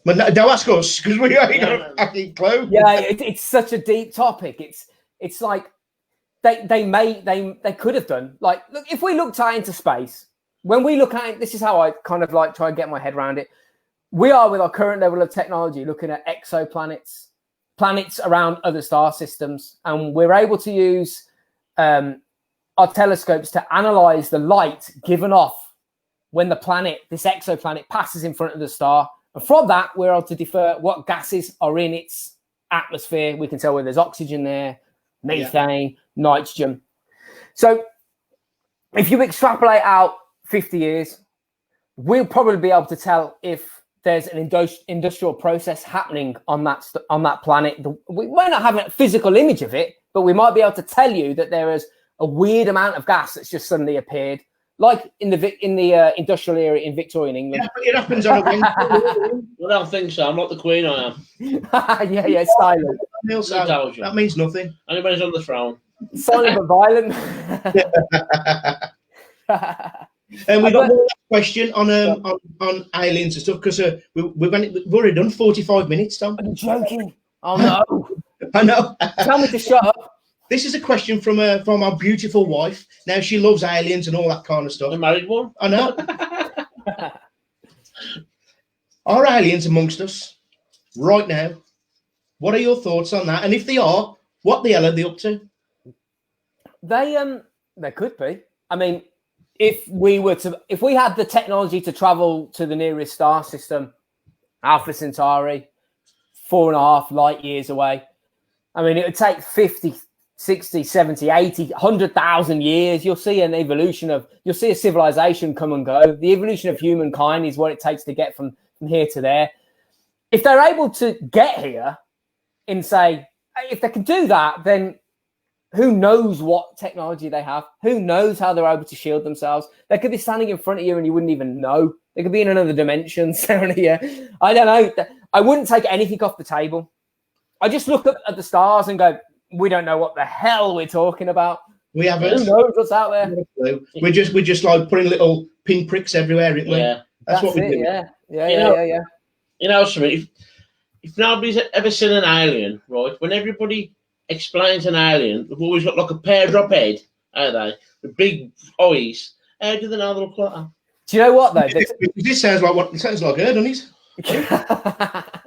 But don't ask us, because we ain't got a fucking clue.
Yeah, it's such a deep topic. It's like. They could have done, like, look, if we looked out into space, when we look at it, this is how I kind of like try and get my head around it. We are, with our current level of technology, looking at exoplanets, planets around other star systems, and we're able to use our telescopes to analyze the light given off when this exoplanet passes in front of the star. And from that, we're able to infer what gases are in its atmosphere. We can tell whether there's oxygen there, methane, nitrogen. So if you extrapolate out 50 years, we'll probably be able to tell if there's an industrial process happening on that planet. We might not have a physical image of it, but we might be able to tell you that there is a weird amount of gas that's just suddenly appeared, like in the industrial era in Victorian England.
Yeah, it happens on a Wednesday.
I don't think so. I'm not the Queen. I am.
yeah, silent.
That means nothing.
Anybody's on the throne.
Silent but violent.
And we got one question on aliens and stuff, because we've already done 45 minutes, Tom.
Are you joking? Oh no!
I know.
Tell me to shut up.
This is a question from our beautiful wife. Now, she loves aliens and all that kind of stuff.
The married one.
I know. Are aliens amongst us right now? What are your thoughts on that? And if they are, what the hell are they up to?
They could be. I mean, if we had the technology to travel to the nearest star system, Alpha Centauri, 4.5 light years away. I mean, it would take 50, 60, 70, 80, 100,000 years. You'll see you'll see a civilization come and go. The evolution of humankind is what it takes to get from here to there. If they're able to get here in, say, if they can do that, then who knows what technology they have? Who knows how they're able to shield themselves? They could be standing in front of you and you wouldn't even know. They could be in another dimension staring at you. I don't know. I wouldn't take anything off the table. I just look up at the stars and go, we don't know what the hell we're talking about.
We haven't.
Who knows what's out there?
We're just like putting little pinpricks everywhere, aren't we?
Yeah.
That's what we do.
Yeah.
You know something? If nobody's ever seen an alien, right? When everybody explains an alien, they've always got like a pear drop head, aren't they? With big eyes. How do they know they look like that?
Do you know what though?
This sounds like her, doesn't it?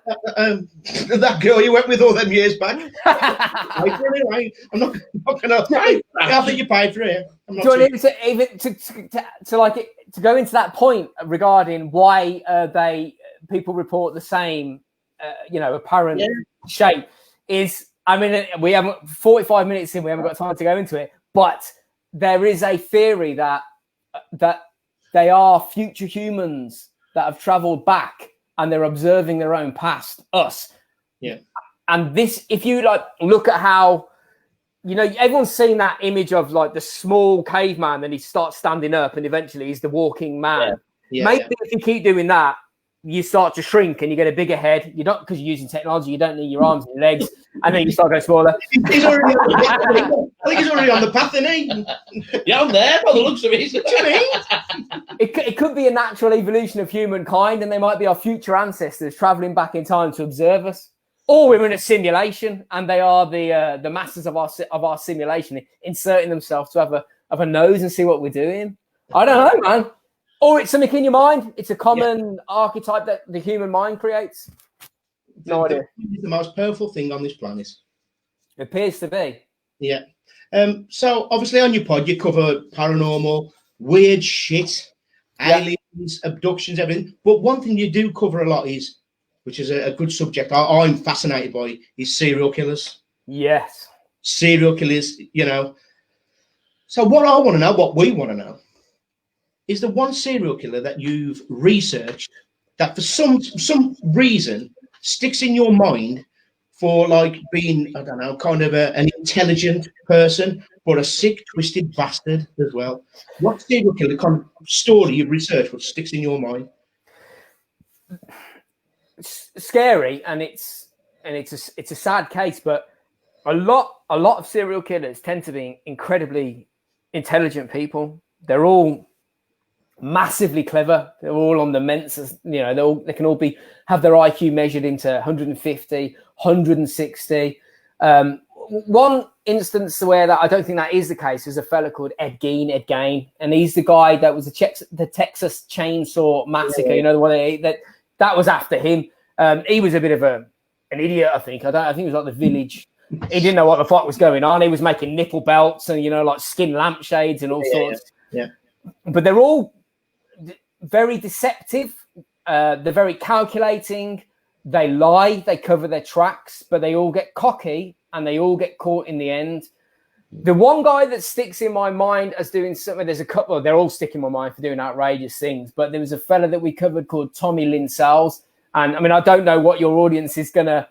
that girl you went with all them years back. Anyway, I'm not going to. I think you paid for it. I'm not
Do you want to go into that point regarding why people report the same, apparent shape? We haven't 45 minutes in. We haven't got time to go into it, but there is a theory that they are future humans that have travelled back and they're observing their own past, us.
Yeah.
And this, if you look at how, everyone's seen that image of the small caveman, and he starts standing up and eventually he's the walking man. Maybe if you keep doing that, you start to shrink and you get a bigger head. You don't, because you're using technology, you don't need your arms and your legs, and then you start going smaller.
I think he's already on the path, isn't he?
Yeah, I'm there by the looks of it.
It could be a natural evolution of humankind, and they might be our future ancestors traveling back in time to observe us. Or we're in a simulation, and they are the masters of our simulation, inserting themselves to have a nose and see what we're doing. I don't know, man. Or it's something in your mind. It's a common archetype that the human mind creates. No idea.
It's the most powerful thing on this planet.
It appears to be.
Yeah. So obviously on your pod you cover paranormal, weird shit, aliens, abductions, everything. But one thing you do cover a lot is, which is a good subject I'm fascinated by, is serial killers.
Yes.
Serial killers, So what I want to know, what we want to know, is the one serial killer that you've researched that for some reason sticks in your mind for being, I don't know, kind of an intelligent person, but a sick, twisted bastard as well. What serial killer kind of story you've researched what sticks in your mind?
It's scary, and it's a sad case, but a lot of serial killers tend to be incredibly intelligent people. They're all massively clever. They're all on the menses, they can all have their IQ measured into 150, 160. One instance where that I don't think that is the case is a fella called Ed Gein, and he's the guy that was the Texas Chainsaw Massacre.
Yeah.
The one that was after him. He was a bit of an idiot, I think. I think he was like the village. He didn't know what the fuck was going on. He was making nipple belts and skin lampshades and all sorts.
Yeah.
But they're all very deceptive. They're very calculating. They lie. They cover their tracks, but they all get cocky and they all get caught in the end. The one guy that sticks in my mind as doing something, there's a couple, they're all sticking in my mind for doing outrageous things, but there was a fella that we covered called Tommy Lynn Sells. And I don't know what your audience is going to,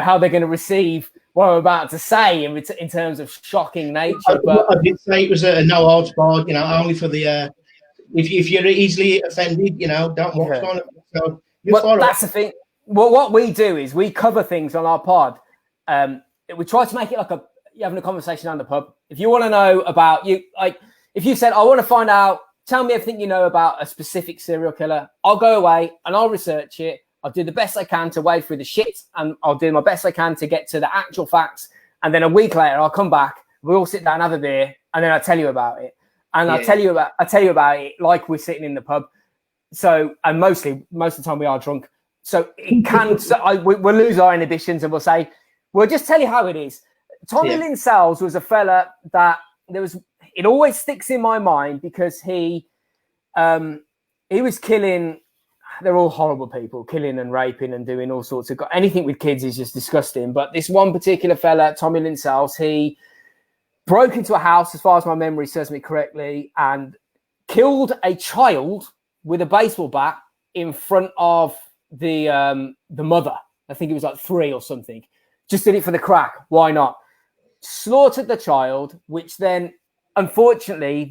how they're going to receive what I'm about to say in terms of shocking nature. But
I did say it was a no holds barred, only for the, if you're easily offended, don't watch on it. So
that's the thing. Well, what we do is we cover things on our pod. We try to make it like you're having a conversation on the pub. If you want to know about if you said, I want to find out, tell me everything you know about a specific serial killer, I'll go away and I'll research it. I'll do the best I can to wade through the shit, and I'll do my best I can to get to the actual facts. And then a week later, I'll come back. We all sit down, have a beer, and then I'll tell you about it. And I'll tell you about it like we're sitting in the pub. So, and most of the time we are drunk. So it can, we'll lose our inhibitions and we'll say, we'll just tell you how it is. Tommy Lynn Sells was a fella that it always sticks in my mind because he was killing, they're all horrible people, killing and raping and doing all sorts of, anything with kids is just disgusting. But this one particular fella, Tommy Lynn Sells, he broke into a house, as far as my memory serves me correctly, and killed a child with a baseball bat in front of the mother. I think it was like 3 or something. Just did it for the crack. Why not? Slaughtered the child, which then, unfortunately,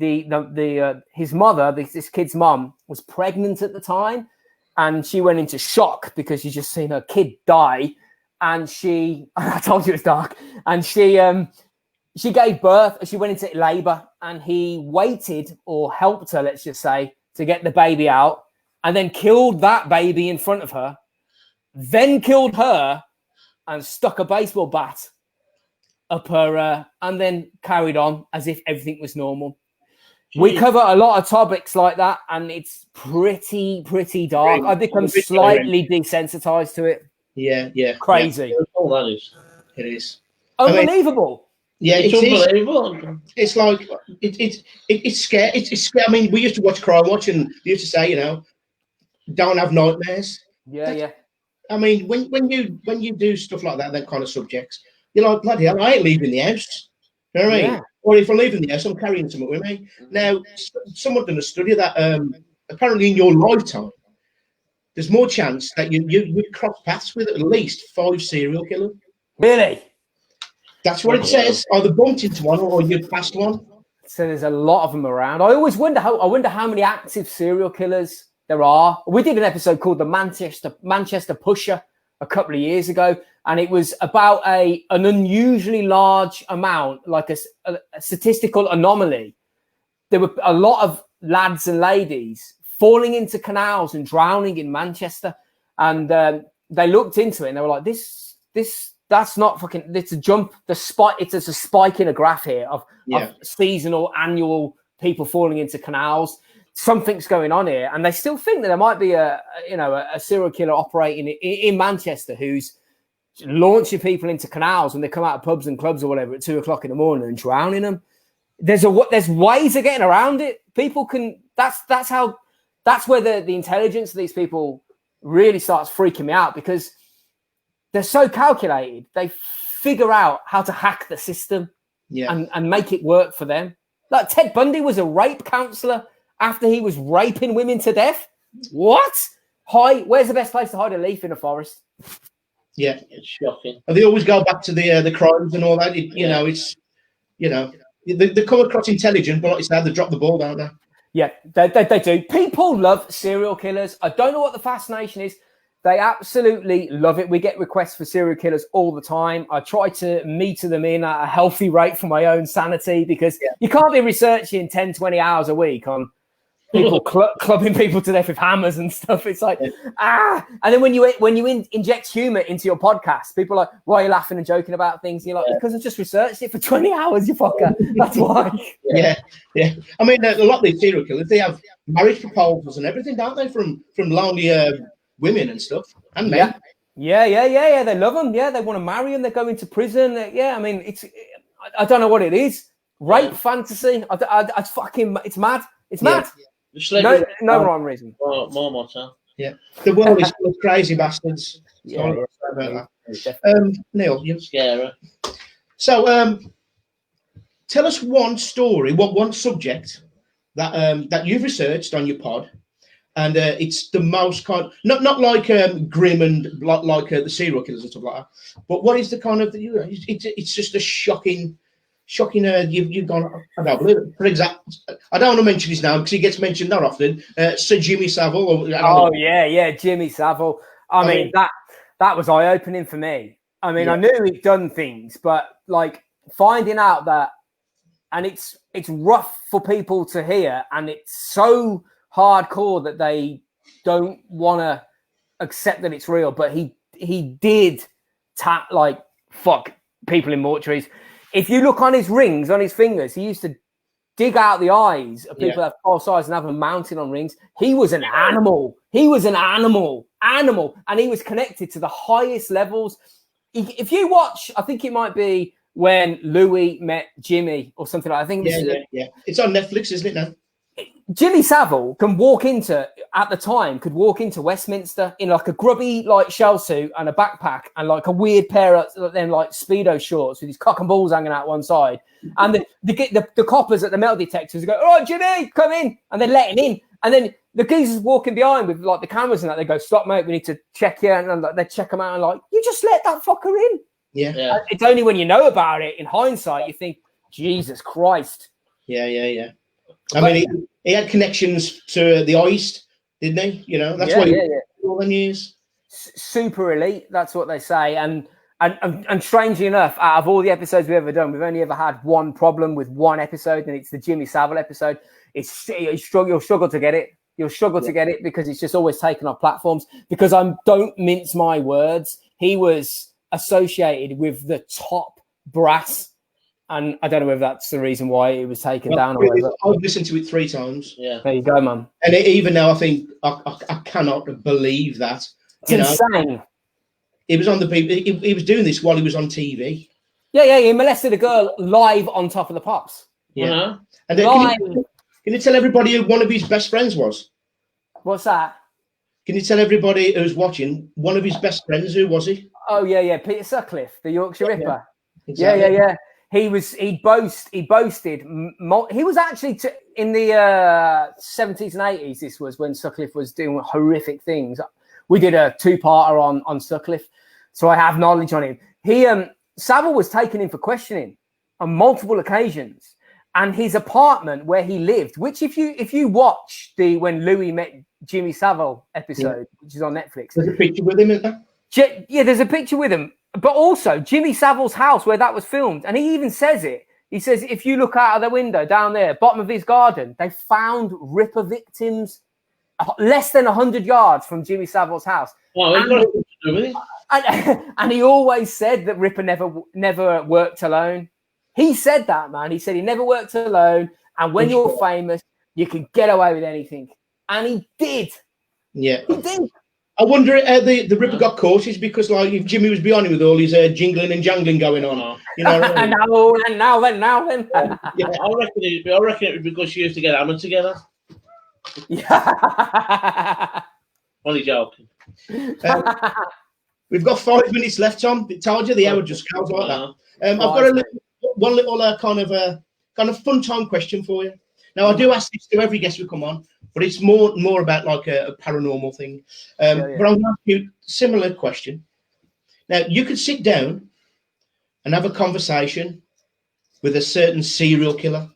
his mother, this kid's mum, was pregnant at the time, and she went into shock because she just seen her kid die, and I told you it was dark, and she gave birth. She went into labour, and he waited or helped her, let's just say, to get the baby out, and then killed that baby in front of her, then killed her, and stuck a baseball bat up her, and then carried on as if everything was normal. We cover a lot of topics like that, and it's pretty dark. I've become slightly desensitized to it.
Yeah.
Crazy.
All that is.
It is.
Unbelievable.
It's unbelievable.
It's like it's scary. It's scary. I mean, we used to watch Crime Watch, and they used to say, don't have nightmares.
Yeah.
I mean, when you do stuff like that kind of subjects, you're like, bloody hell, I ain't leaving the house. You know what I mean? Or if I'm leaving the house, I'm carrying something with me. Now, someone done a study that apparently in your lifetime, there's more chance that you cross paths with at least 5 serial killers.
Really?
That's what it says. Either bumped into one or you passed one.
So there's a lot of them around. I always wonder how many active serial killers there are. We did an episode called the Manchester Pusher a couple of years ago, and it was about an unusually large amount, like a statistical anomaly. There were a lot of lads and ladies falling into canals and drowning in Manchester, and they looked into it and they were like, that's not fucking. It's a jump. It's a spike in a graph here of seasonal, annual people falling into canals. Something's going on here, and they still think that there might be a serial killer operating in Manchester who's launching people into canals when they come out of pubs and clubs or whatever at 2:00 in the morning and drowning them. There's ways of getting around it. People can. That's where the intelligence of these people really starts freaking me out, because they're so calculated. They figure out how to hack the system and make it work for them. Like Ted Bundy was a rape counselor after he was raping women to death. What? Where's the best place to hide a leaf in a forest?
Yeah,
it's shocking.
And they always go back to the crimes and all that. They come across intelligent, but like you said, they drop the ball, don't they?
Yeah, they do. People love serial killers. I don't know what the fascination is. They absolutely love it. We get requests for serial killers all the time. I try to meter them in at a healthy rate for my own sanity, because you can't be researching 10, 20 hours a week on people clubbing people to death with hammers and stuff. It's like, And then when you inject humor into your podcast, people are like, why are you laughing and joking about things? And you're like, because I just researched it for 20 hours, you fucker. That's why.
Yeah. I mean, a lot of these serial killers, they have marriage proposals and everything, don't they? From lonely women and stuff, and men.
Yeah. They love them. Yeah, they want to marry them. They're going to prison. Yeah, I mean, I don't know what it is. Rape fantasy. It's mad. It's mad. No rhyme reason.
More motto.
Yeah, the world is full of crazy bastards. Neil, you
scary.
So, tell us one story, one subject that you've researched on your pod, and it's the most kind, not like grim and like the serial killers and stuff like that. But what is the kind of it's just a shocking. You've gone. I don't believe it. For example, I don't want to mention his name because he gets mentioned not often. Sir Jimmy Savile.
Jimmy Savile. I mean that was eye opening for me. I mean, I knew he'd done things, but like finding out that, and it's rough for people to hear, and it's so hardcore that they don't want to accept that it's real. But he did fuck people in mortuaries. If you look on his rings, on his fingers, he used to dig out the eyes of people that have false eyes and have them mounted on rings. He was an animal. And he was connected to the highest levels. If you watch, I think it might be when Louis met Jimmy or something like that. I think
it's on Netflix, isn't it now?
Jimmy Savile could walk into Westminster in like a grubby like shell suit and a backpack and like a weird pair of then like Speedo shorts with his cock and balls hanging out one side. And the coppers at the metal detectors go, "All right, Jimmy, come in," and they're letting in. And then the geezers walking behind with like the cameras and that, they go, "Stop, mate, we need to check you." And they check them out and like, you just let that fucker in.
Yeah.
It's only when you know about it in hindsight you think, Jesus Christ.
Yeah. I mean, he had connections to the East, didn't he? That's why all the news.
Super elite, that's what they say. And strangely enough, out of all the episodes we've ever done, we've only ever had one problem with one episode, and it's the Jimmy Savile episode. You'll struggle to get it. You'll struggle to get it because it's just always taken off platforms. Because I don't mince my words. He was associated with the top brass And I don't know whether that's the reason why it was taken down or whatever.
I've listened to it 3 times.
Yeah.
There you go, man.
And even now, I think I cannot believe that.
It's insane.
He was on the he was doing this while he was on TV.
Yeah. He molested a girl live on Top of the Pops.
Yeah.
Uh-huh.
And then can you tell everybody who one of his best friends was? What's
that?
Can you tell everybody who's watching one of his best friends? Who was he?
Oh yeah, Peter Sutcliffe, the Yorkshire Ripper.
Exactly.
Yeah. He boasted. He was actually in the 70s and 80s. This was when Sutcliffe was doing horrific things. We did a 2-parter on Sutcliffe, so I have knowledge on him. Savile was taken in for questioning on multiple occasions, and his apartment where he lived, which if you watch the When Louis Met Jimmy Savile episode, which is on Netflix,
there's a picture with him, isn't there?
Yeah, there's a picture with him. But also Jimmy Savile's house where that was filmed. And he even says it. He says, if you look out of the window down there, bottom of his garden, they found Ripper victims less than 100 yards from Jimmy Savile's house.
Well,
and he always said that Ripper never worked alone. He said that, man. He said he never worked alone. And when you're famous, you can get away with anything. And he did.
Yeah.
He did.
I wonder how the Ripper got caught is because, like, if Jimmy was behind him with all his jingling and jangling going on, you know. What I mean?
and now then.
Yeah, I reckon it was because she used to get hammered together.
Yeah.
Only joking.
We've got 5 minutes left, Tom. It told you the hour just goes like that. I've got one little kind of fun time question for you. Now, I do ask this to every guest who come on, but it's more about like a paranormal thing. But I'm going to ask you a similar question. Now, you could sit down and have a conversation with a certain serial killer.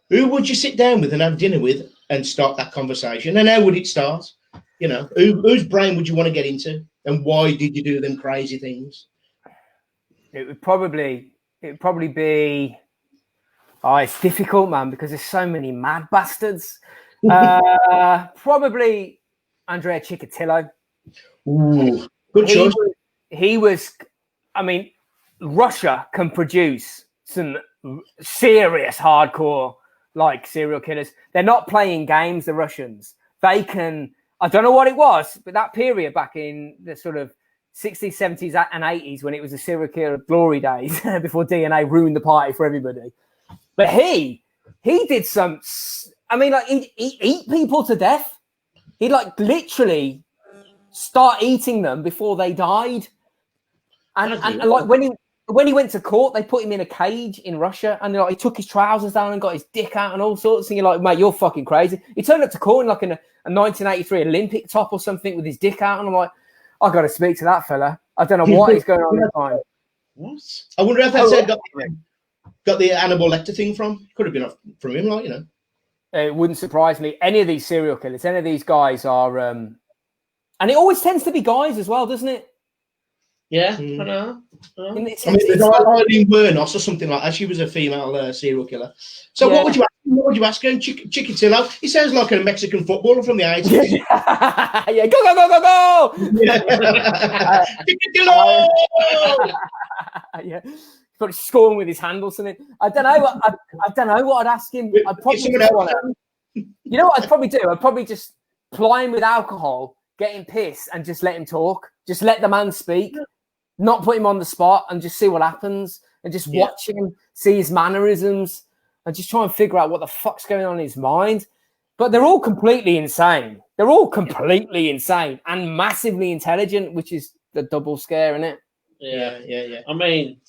Who would you sit down with and have dinner with and start that conversation? And how would it start? You know, whose brain would you want to get into? And why did you do them crazy things?
It would probably be... Oh, it's difficult, man, because there's so many mad bastards. Probably Andrea Chikatilo.
Ooh, good choice.
He was, I mean, Russia can produce some serious hardcore, like, serial killers. They're not playing games, the Russians. They can, I don't know what it was, but that period back in the sort of 60s, 70s and 80s when it was the serial killer glory days before DNA ruined the party for everybody. But he did some, I mean, like, he'd eat people to death. He'd, like, literally start eating them before they died. And like, when he went to court, they put him in a cage in Russia, and like, he took his trousers down and got his dick out and all sorts. And you're like, mate, you're fucking crazy. He turned up to court in, like, a 1983 Olympic top or something with his dick out. And I'm like, I've got to speak to that fella. I don't know what is going on at the time.
What? I wonder if that's got the Hannibal Lecter thing from. Could have been from him, like, you know.
It wouldn't surprise me. Any of these serial killers, any of these guys are, and it always tends to be guys as well, doesn't it?
Yeah, I know.
I mean, there's Eileen Wernos or something like that. She was a female serial killer. So what would you ask? What would you ask her? Chikatilo? He sounds like a Mexican footballer from the 80s.
Yeah, go!
Yeah. Chikatilo!
Yeah. Probably scoring with his hand or something. I don't know what I'd ask him. I'd probably you know what I'd probably do? I'd probably just ply him with alcohol, get him pissed, and just let him talk. Just let the man speak, not put him on the spot, and just see what happens, and just watch him, see his mannerisms, and just try and figure out what the fuck's going on in his mind. But they're all completely insane. They're all completely insane and massively intelligent, which is the double scare, isn't it?
Yeah. I mean,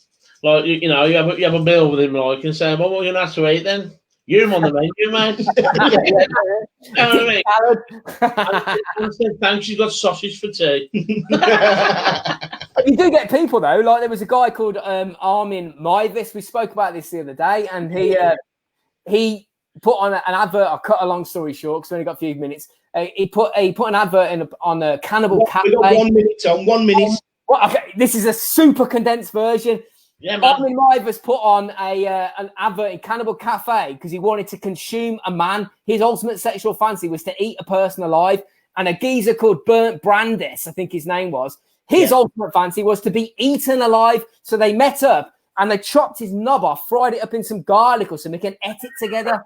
like, you know, you have a meal with him, like, and say, well, what are you going to have to eat then? You're him on the menu, mate. You know what I mean? Thanks, you've got sausage for tea.
You do get people, though. Like, there was a guy called Armin Maivis. We spoke about this the other day, and he put on an advert. I'll cut a long story short because we only got a few minutes. He put an advert on a Cannibal Cafe.
We got 1 minute, Tom. 1 minute.
Okay, this is a super condensed version.
Yeah, man.
Armin Maivis put on an advert in Cannibal Cafe because he wanted to consume a man. His ultimate sexual fancy was to eat a person alive. And a geezer called Bernd Brandes, I think his name was, his ultimate fancy was to be eaten alive. So they met up and they chopped his knob off, fried it up in some garlic or something, and ate it together.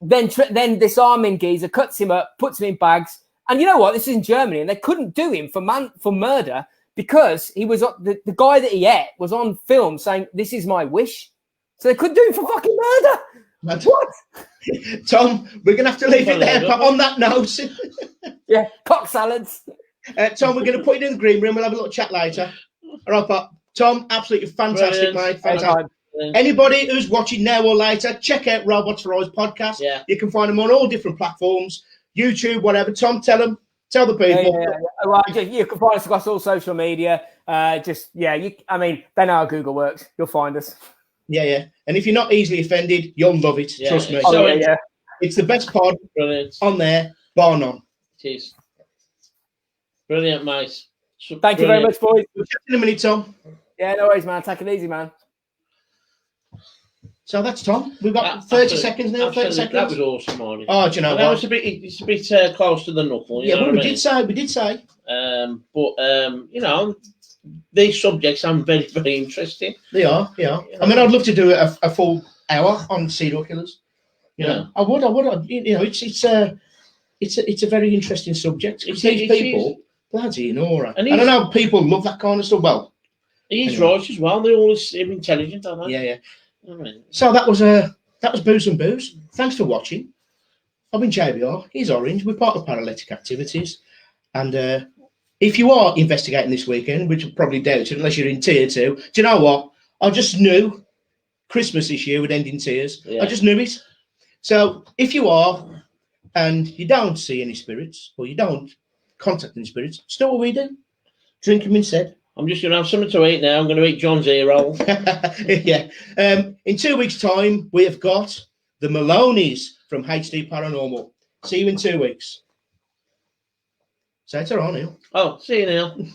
Then this arming geezer cuts him up, puts him in bags. And you know what? This is in Germany, and they couldn't do him for murder because he was the guy that he ate was on film saying, "This is my wish." So they couldn't do him for fucking murder. What?
Tom, we're going to have to leave it there. But on that note,
yeah, cock salads.
Tom, we're going to put it in the green room. We'll have a little chat later. All right, but Tom, absolutely fantastic, mate. Fantastic. Anybody who's watching now or later, check out Robots for Eyes podcast.
Yeah.
You can find them on all different platforms, YouTube, whatever. Tom, tell the people.
Yeah. Well, you can find us across all social media. I mean, they know how Google works. You'll find us.
Yeah. And if you're not easily offended, you'll love it.
Yeah.
Trust me. It's the best pod on there, bar none.
It is. Brilliant, mate.
Thank you very much, boys.
We'll chat in a minute, Tom.
Yeah, no worries, man. Take it easy, man.
So that's Tom. We've got 30 seconds now. 30 seconds.
That was awesome, Marty.
Oh, do you know what?
It's a bit close to the knuckle.
Yeah, but we did say.
You know, these subjects are very, very interesting.
They are. I mean, I'd love to do a full hour on serial killers. You know, I would. You know, it's a very interesting subject. These people, bloody Nora. And I don't know, people love that kind of stuff. Well,
he's right as well. They're always intelligent, aren't they?
Yeah.
I mean,
so that was Booze and Booze. Thanks for watching. I've been JBR. He's Orange. We're part of Para-letic activities. And if you are investigating this weekend, which I probably doubt it, unless you're in tier 2, do you know what? I just knew Christmas this year would end in tears. Yeah. I just knew it. So if you are, and you don't see any spirits, or you don't contact any spirits, still what we do. Drink them instead.
I'm just going to have something to eat now. I'm going to eat John's ear roll.
Yeah. In 2 weeks' time, we have got the Maloneys from HD Paranormal. See you in 2 weeks. Say it all, Neil.
Oh, see you, Neil.